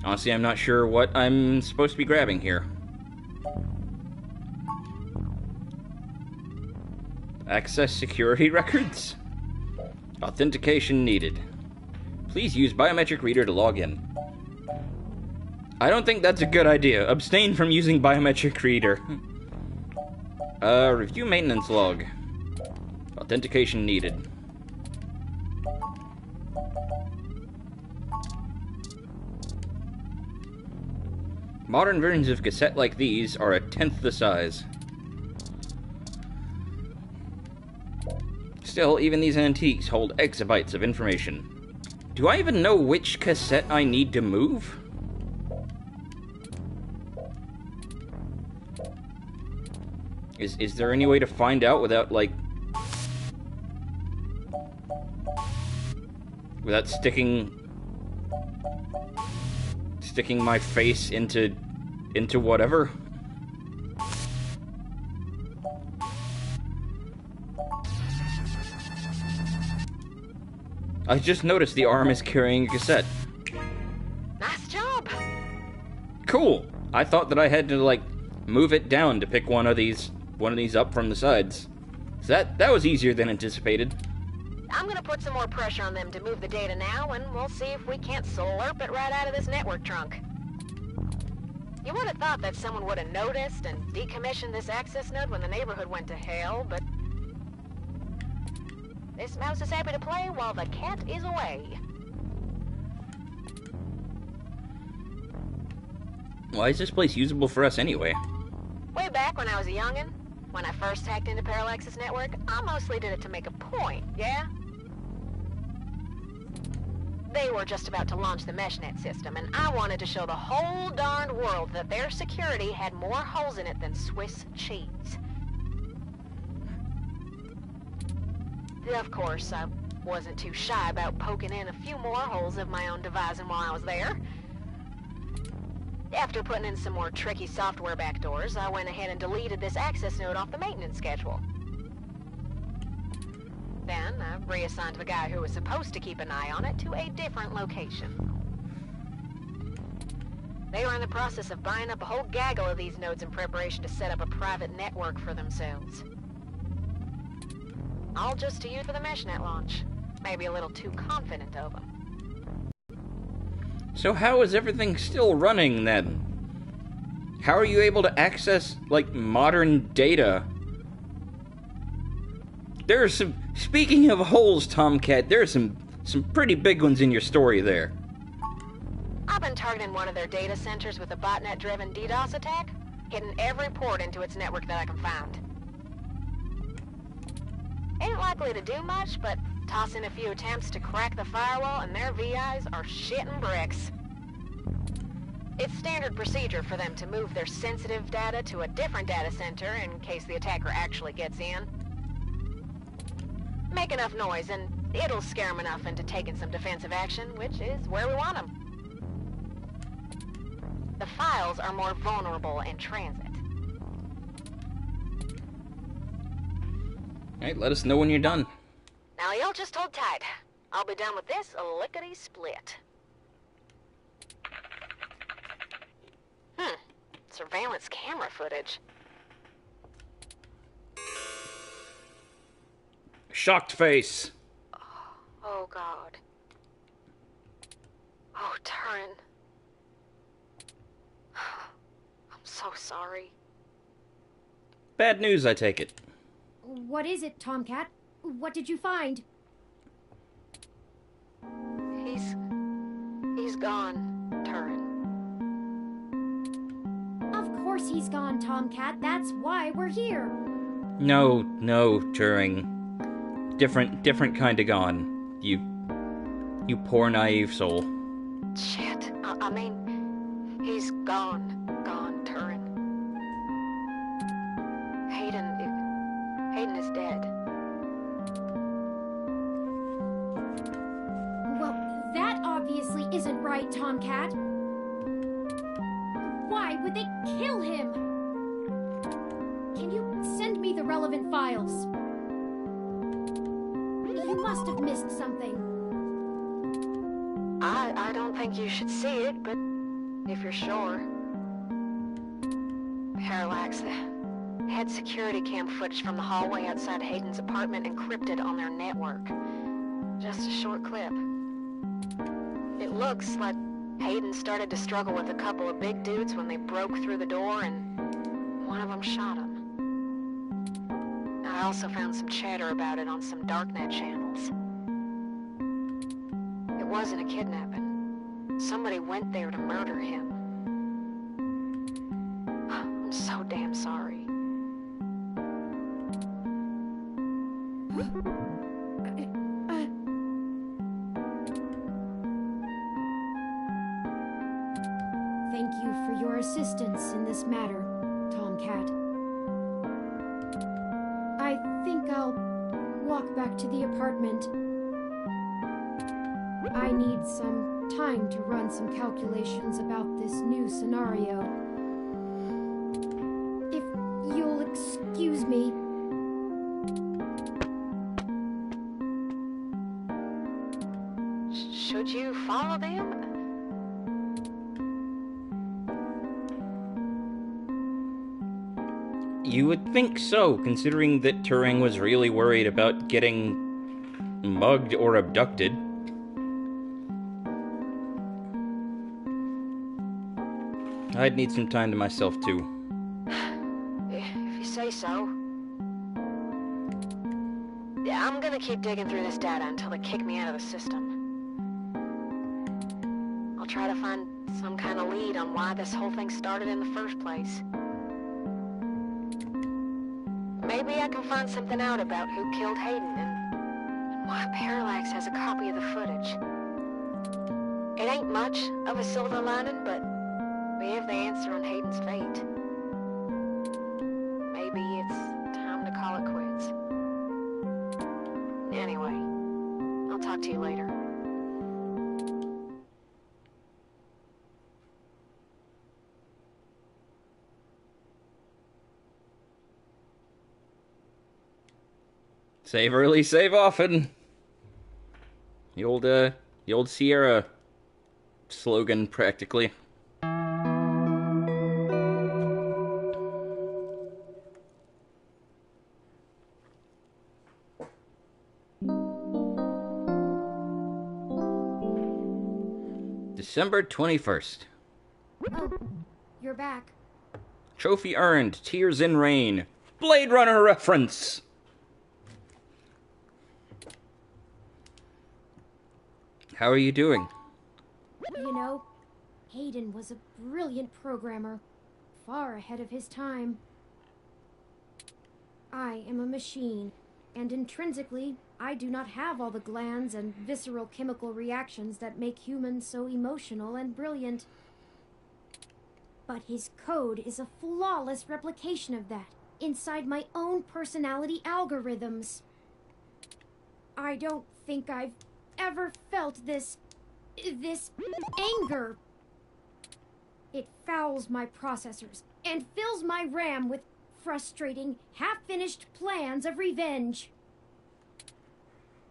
Honestly, I'm not sure what I'm supposed to be grabbing here. Access security records? Authentication needed. Please use biometric reader to log in. I don't think that's a good idea. Abstain from using biometric reader. Review maintenance log. Authentication needed. Modern versions of cassette like these are a tenth the size. Still, even these antiques hold exabytes of information. Do I even know which cassette I need to move? Is there any way to find out without, like... without sticking my face into whatever? I just noticed the arm is carrying a cassette. Nice job. Cool. I thought that I had to, like, move it down to pick one of these up from the sides. So that was easier than anticipated. I'm gonna put some more pressure on them to move the data now, and we'll see if we can't slurp it right out of this network trunk. You would have thought that someone would have noticed and decommissioned this access node when the neighborhood went to hell, but this mouse is happy to play while the cat is away. Why is this place usable for us anyway? Way back when I was a youngin', when I first hacked into Parallax's network, I mostly did it to make a point, yeah? They were just about to launch the meshnet system, and I wanted to show the whole darned world that their security had more holes in it than Swiss cheese. Of course, I wasn't too shy about poking in a few more holes of my own devising while I was there. After putting in some more tricky software backdoors, I went ahead and deleted this access node off the maintenance schedule. Then, I reassigned the guy who was supposed to keep an eye on it to a different location. They were in the process of buying up a whole gaggle of these nodes in preparation to set up a private network for themselves. All just to use for the meshnet launch. Maybe a little too confident of them. So how is everything still running, then? How are you able to access, like, modern data? There are some... Speaking of holes, Tomcat, there are some pretty big ones in your story there. I've been targeting one of their data centers with a botnet-driven DDoS attack, hitting every port into its network that I can find. Ain't likely to do much, but toss in a few attempts to crack the firewall and their VIs are shitting bricks. It's standard procedure for them to move their sensitive data to a different data center in case the attacker actually gets in. Make enough noise and it'll scare them enough into taking some defensive action, which is where we want them. The files are more vulnerable in transit. Alright, let us know when you're done. Now y'all just hold tight. I'll be done with this lickety-split. Surveillance camera footage. Shocked face. Oh, God. Oh, Turing. I'm so sorry. Bad news, I take it. What is it, Tomcat? What did you find? He's gone, Turing. Of course he's gone, Tomcat. That's why we're here. No, Turing. Different kind of gone. You poor naive soul. Shit. I mean, he's gone, Turing. right, Tomcat. Why would they kill him? Can you send me the relevant files? You must have missed something. I don't think you should see it, but if you're sure. Parallax, had security cam footage from the hallway outside Hayden's apartment encrypted on their network. Just a short clip. It looks like Hayden started to struggle with a couple of big dudes when they broke through the door and one of them shot him. I also found some chatter about it on some darknet channels. It wasn't a kidnapping. Somebody went there to murder him. I'm so damn sorry. Thank you for your assistance in this matter, Tomcat. I think I'll walk back to the apartment. I need some time to run some calculations about this new scenario. If you'll excuse me. Should you follow them? You would think so, considering that Turing was really worried about getting mugged or abducted. I'd need some time to myself, too. If you say so. Yeah, I'm gonna keep digging through this data until they kick me out of the system. I'll try to find some kind of lead on why this whole thing started in the first place. Maybe I can find something out about who killed Hayden and why Parallax has a copy of the footage. It ain't much of a silver lining, but we have the answer on Hayden's fate. Maybe it's time to call it quits. Anyway, I'll talk to you later. Save early, save often. The old Sierra slogan, practically. December 21st. Oh, you're back. Trophy earned, Tears in Rain. Blade Runner reference! How are you doing? You know, Hayden was a brilliant programmer, far ahead of his time. I am a machine, and intrinsically, I do not have all the glands and visceral chemical reactions that make humans so emotional and brilliant. But his code is a flawless replication of that, inside my own personality algorithms. I don't think I've ever felt this anger. It fouls my processors and fills my RAM with frustrating, half-finished plans of revenge.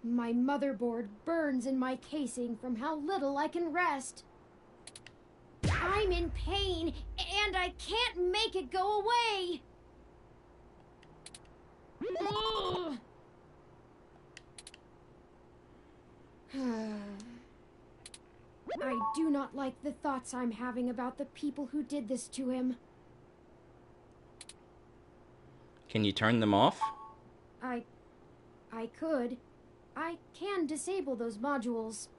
My motherboard burns in my casing from how little I can rest. I'm in pain, and I can't make it go away. Ugh. I do not like the thoughts I'm having about the people who did this to him. Can you turn them off? I could. I can disable those modules.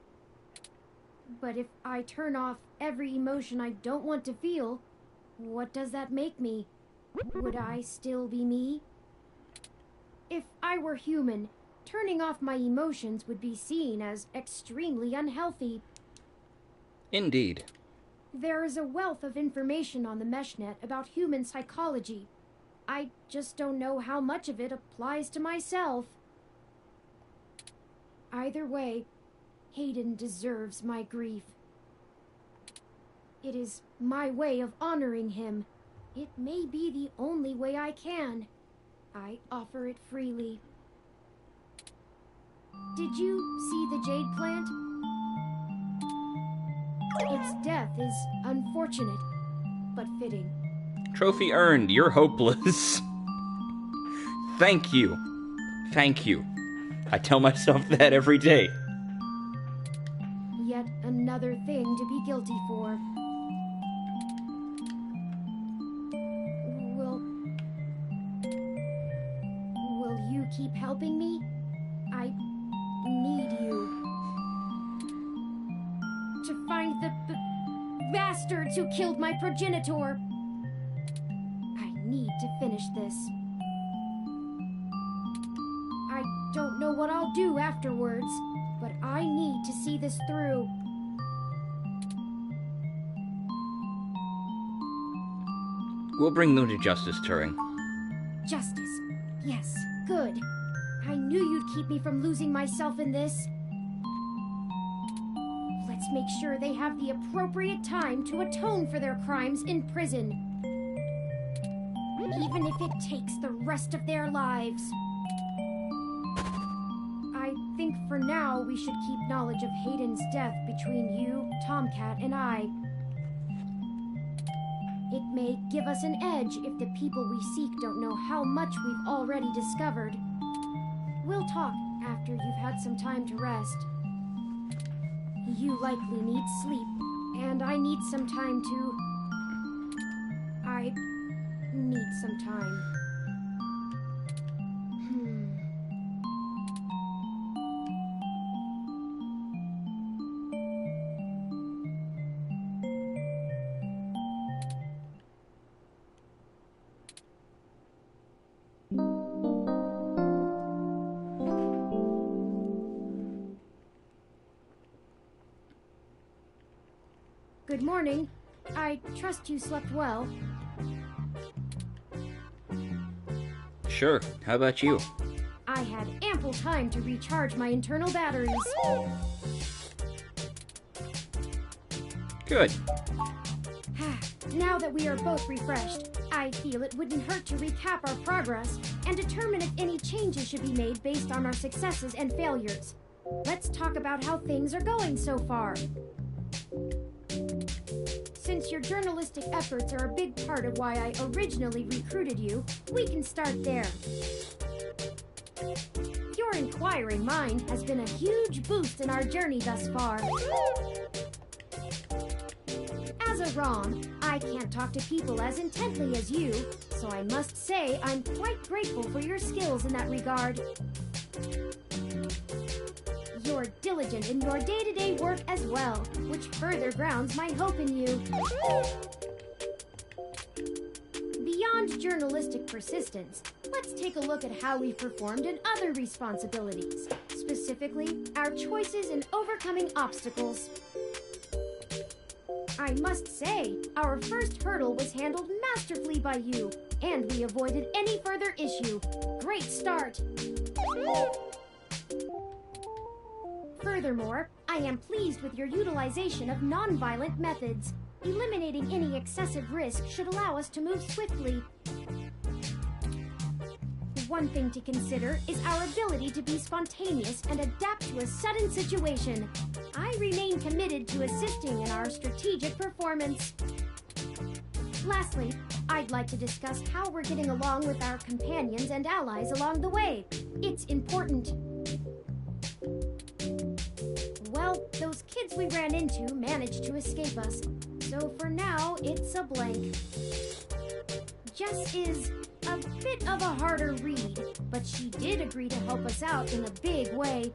But if I turn off every emotion I don't want to feel, what does that make me? Would I still be me? If I were human, turning off my emotions would be seen as extremely unhealthy. Indeed. There is a wealth of information on the meshnet about human psychology. I just don't know how much of it applies to myself. Either way, Hayden deserves my grief. It is my way of honoring him. It may be the only way I can. I offer it freely. Did you see the jade plant? Its death is unfortunate, but fitting. Trophy earned. You're hopeless. Thank you. Thank you. I tell myself that every day. Yet another thing to be guilty for. Will you keep helping me? I need you. To find the bastards who killed my progenitor. I need to finish this. I don't know what I'll do afterwards, but I need to see this through. We'll bring them to justice, Turing. Justice. Yes, good. I knew you'd keep me from losing myself in this. Let's make sure they have the appropriate time to atone for their crimes in prison. Even if it takes the rest of their lives. I think for now we should keep knowledge of Hayden's death between you, Tomcat, and I. It may give us an edge if the people we seek don't know how much we've already discovered. We'll talk after you've had some time to rest. You likely need sleep, and I need some time to... I need some time. Good morning. I trust you slept well. Sure. How about you? I had ample time to recharge my internal batteries. Good. Now that we are both refreshed, I feel it wouldn't hurt to recap our progress and determine if any changes should be made based on our successes and failures. Let's talk about how things are going so far. Since your journalistic efforts are a big part of why I originally recruited you, we can start there. Your inquiring mind has been a huge boost in our journey thus far. As a ROM, I can't talk to people as intently as you, so I must say I'm quite grateful for your skills in that regard. You're diligent in your day-to-day work as well, which further grounds my hope in you. Beyond journalistic persistence, let's take a look at how we've performed in other responsibilities, specifically our choices in overcoming obstacles. I must say, our first hurdle was handled masterfully by you, and we avoided any further issue. Great start! Furthermore, I am pleased with your utilization of non-violent methods. Eliminating any excessive risk should allow us to move swiftly. One thing to consider is our ability to be spontaneous and adapt to a sudden situation. I remain committed to assisting in our strategic performance. Lastly, I'd like to discuss how we're getting along with our companions and allies along the way. It's important. Well, those kids we ran into managed to escape us, so for now, it's a blank. Jess is a bit of a harder read, but she did agree to help us out in a big way.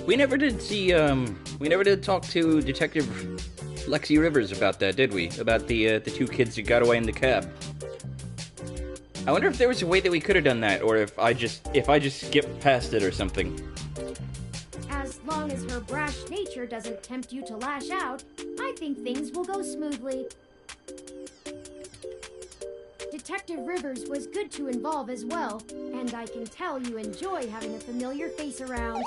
We never did talk to Detective Lexi Rivers about that, did we? About the two kids who got away in the cab. I wonder if there was a way that we could have done that, or if I just skipped past it or something. As long as her brash nature doesn't tempt you to lash out, I think things will go smoothly. Detective Rivers was good to involve as well, and I can tell you enjoy having a familiar face around.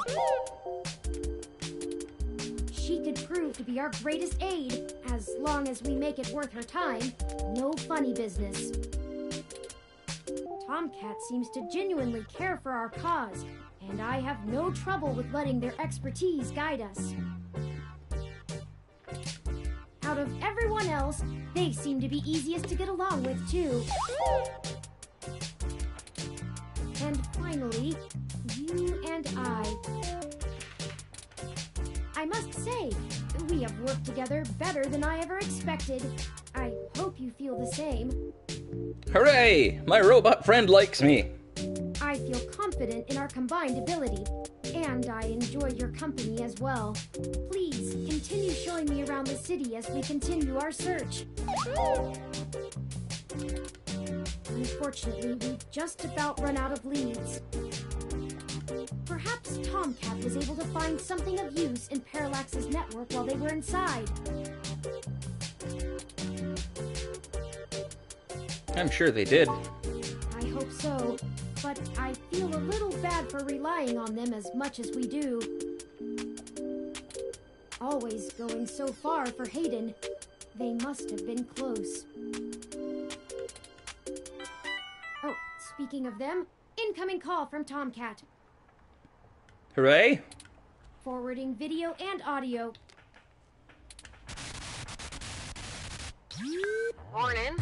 She could prove to be our greatest aid, as long as we make it worth her time. No funny business. Tomcat seems to genuinely care for our cause, and I have no trouble with letting their expertise guide us. Out of everyone else, they seem to be easiest to get along with, too. And finally, you and I. I must say, we have worked together better than I ever expected. I hope you feel the same. Hooray! My robot friend likes me! I feel confident in our combined ability, and I enjoy your company as well. Please, continue showing me around the city as we continue our search. Unfortunately, we've just about run out of leads. Perhaps Tomcat was able to find something of use in Parallax's network while they were inside. I'm sure they did. I hope so, but I feel a little bad for relying on them as much as we do. Always going so far for Hayden. They must have been close. Oh, speaking of them, incoming call from Tomcat. Hooray! Forwarding video and audio. Morning.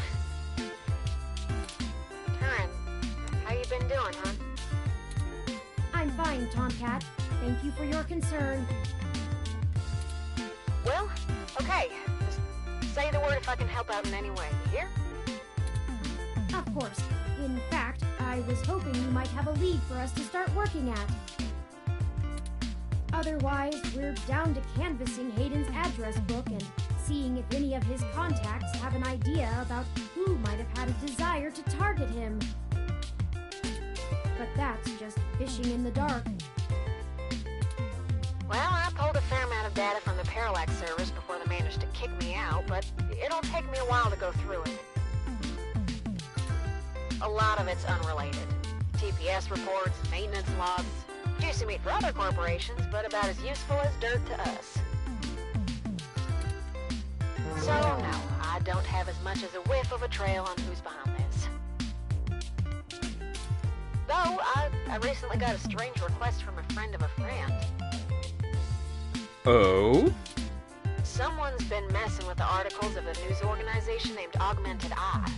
Turing, how you been doing, huh? I'm fine, Tomcat. Thank you for your concern. Well, okay. Just say the word if I can help out in any way. You hear? Of course. In fact, I was hoping you might have a lead for us to start working at. Otherwise, we're down to canvassing Hayden's address book and seeing if any of his contacts have an idea about who might have had a desire to target him. But that's just fishing in the dark. Well, I pulled a fair amount of data from the Parallax servers before they managed to kick me out, but it'll take me a while to go through it. A lot of it's unrelated. TPS reports, maintenance logs, juicy meat for other corporations, but about as useful as dirt to us. So, no, I don't have as much as a whiff of a trail on who's behind this. Though, I recently got a strange request from a friend of a friend. Oh? Someone's been messing with the articles of a news organization named Augmented Eye.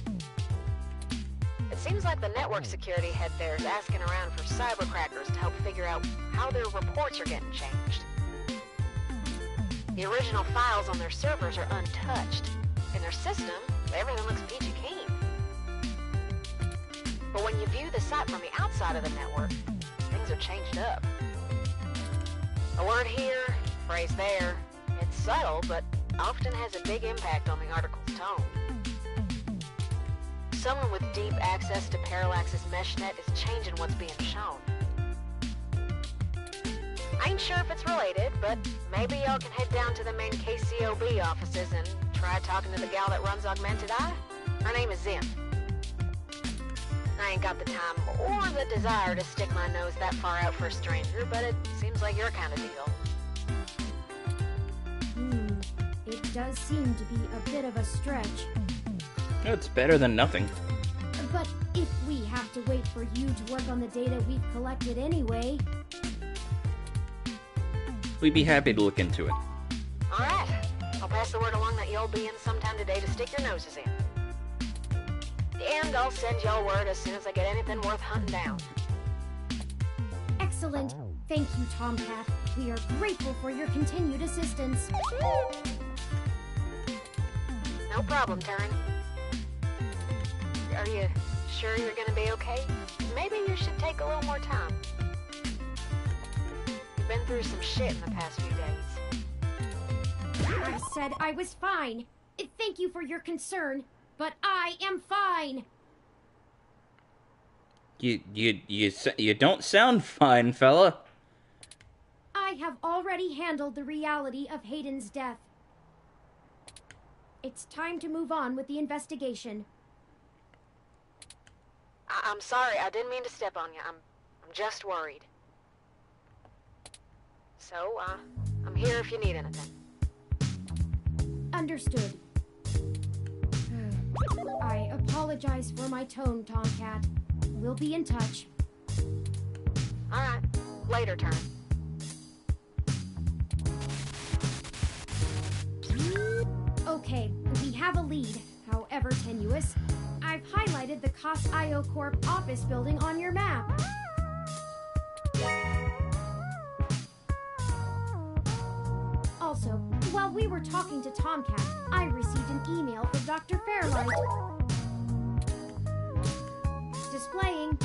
It seems like the network security head there is asking around for cybercrackers to help figure out how their reports are getting changed. The original files on their servers are untouched. In their system, everything looks peachy keen. But when you view the site from the outside of the network, things are changed up. A word here, phrase there. It's subtle, but often has a big impact on the article's tone. Someone with deep access to Parallax's meshnet is changing what's being shown. I ain't sure if it's related, but maybe y'all can head down to the main KCOB offices and try talking to the gal that runs Augmented Eye. Her name is Zen. I ain't got the time or the desire to stick my nose that far out for a stranger, but it seems like your kind of deal. It does seem to be a bit of a stretch. It's better than nothing. But if we have to wait for you to work on the data we've collected anyway... We'd be happy to look into it. Alright. I'll pass the word along that you'll be in sometime today to stick your noses in. And I'll send y'all word as soon as I get anything worth hunting down. Excellent. Thank you, Tomcat. We are grateful for your continued assistance. No problem, Turing. Are you sure you're gonna be okay? Maybe you should take a little more time. You've been through some shit in the past few days. I said I was fine. Thank you for your concern, but I am fine. You don't sound fine, fella. I have already handled the reality of Hayden's death. It's time to move on with the investigation. I'm sorry, I didn't mean to step on you. I'm just worried. So, I'm here if you need anything. Understood. I apologize for my tone, Tomcat. We'll be in touch. Alright, later, Turn. Okay, we have a lead, however tenuous. I've highlighted the COS IO Corp office building on your map. Also, while we were talking to Tomcat, I received an email from Dr. Fairlight. Displaying.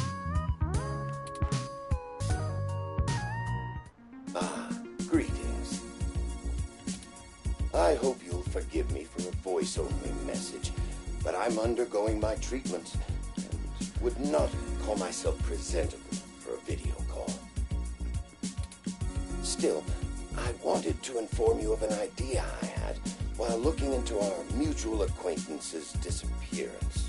Greetings. I hope you'll forgive me for a voice-only message, but I'm undergoing my treatments and would not call myself presentable for a video call. Still, I wanted to inform you of an idea I had while looking into our mutual acquaintance's disappearance.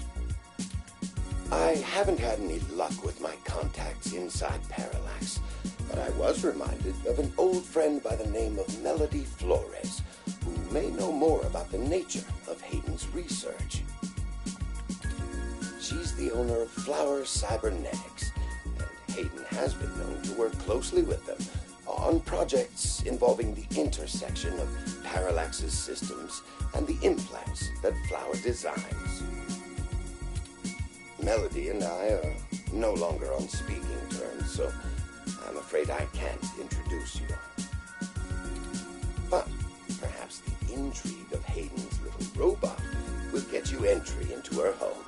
I haven't had any luck with my contacts inside Parallax, but I was reminded of an old friend by the name of Melody Flores, who may know more about the nature of Hayden's research. She's the owner of Flower Cybernetics, and Hayden has been known to work closely with them on projects involving the intersection of Parallax's systems and the implants that Flower designs. Melody and I are no longer on speaking terms, so I'm afraid I can't introduce you. But perhaps the intrigue of Hayden's little robot will get you entry into her home.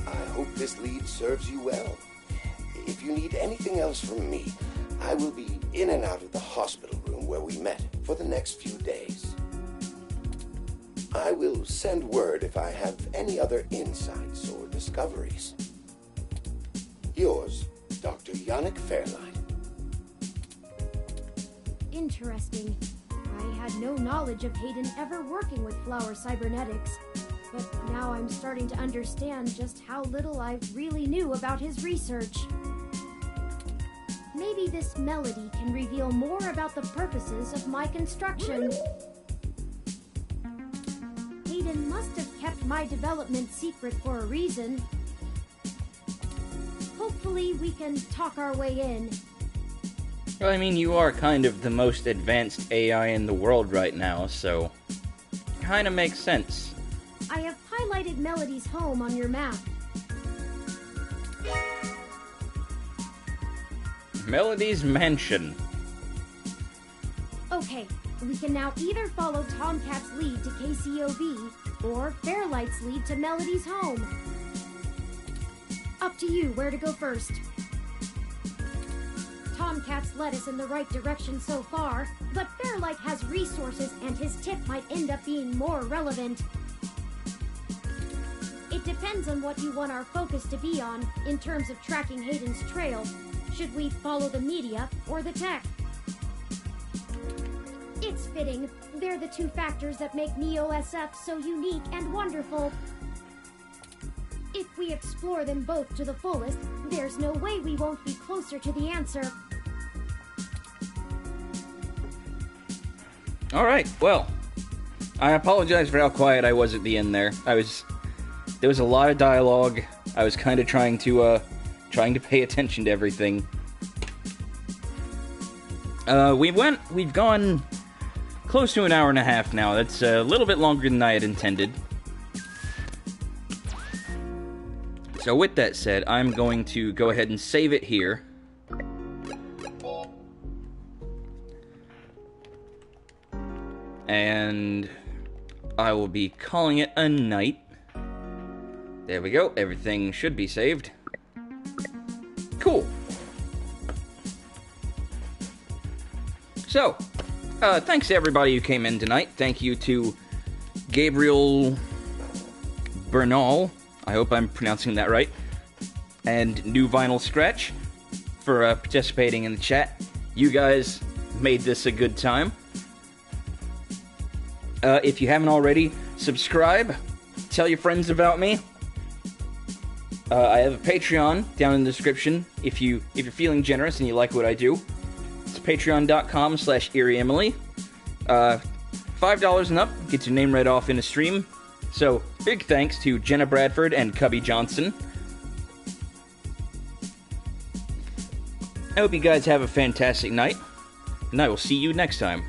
I hope this lead serves you well. If you need anything else from me, I will be in and out of the hospital room where we met for the next few days. I will send word if I have any other insights or discoveries. Yours, Dr. Yannick Fairlight. Interesting. I had no knowledge of Hayden ever working with Flower Cybernetics, but now I'm starting to understand just how little I really knew about his research. Maybe this Melody can reveal more about the purposes of my construction. Hayden must have kept my development secret for a reason. Hopefully we can talk our way in. Well, I mean, you are kind of the most advanced AI in the world right now, so kind of makes sense. I have highlighted Melody's home on your map. Melody's mansion. Okay, we can now either follow Tomcat's lead to KCOV, or Fairlight's lead to Melody's home. Up to you where to go first. Tomcat's led us in the right direction so far, but Fairlight has resources and his tip might end up being more relevant. It depends on what you want our focus to be on in terms of tracking Hayden's trail. Should we follow the media or the tech? It's fitting. They're the two factors that make Neo-SF so unique and wonderful. If we explore them both to the fullest, there's no way we won't be closer to the answer. Alright, well, I apologize for how quiet I was at the end there. There was a lot of dialogue. I was kind of trying to pay attention to everything. We've gone close to an hour and a half now. That's a little bit longer than I had intended. So with that said, I'm going to go ahead and save it here. And I will be calling it a night. There we go. Everything should be saved. Cool. So, thanks to everybody who came in tonight. Thank you to Gabriel Bernal. I hope I'm pronouncing that right. And New Vinyl Scratch for participating in the chat. You guys made this a good time. If you haven't already, subscribe. Tell your friends about me. I have a Patreon down in the description if you're feeling generous and you like what I do. It's patreon.com/EerieEmily. 5 $5 and up gets your name read off in a stream. So, big thanks to Jenna Bradford and Cubby Johnson. I hope you guys have a fantastic night, and I will see you next time.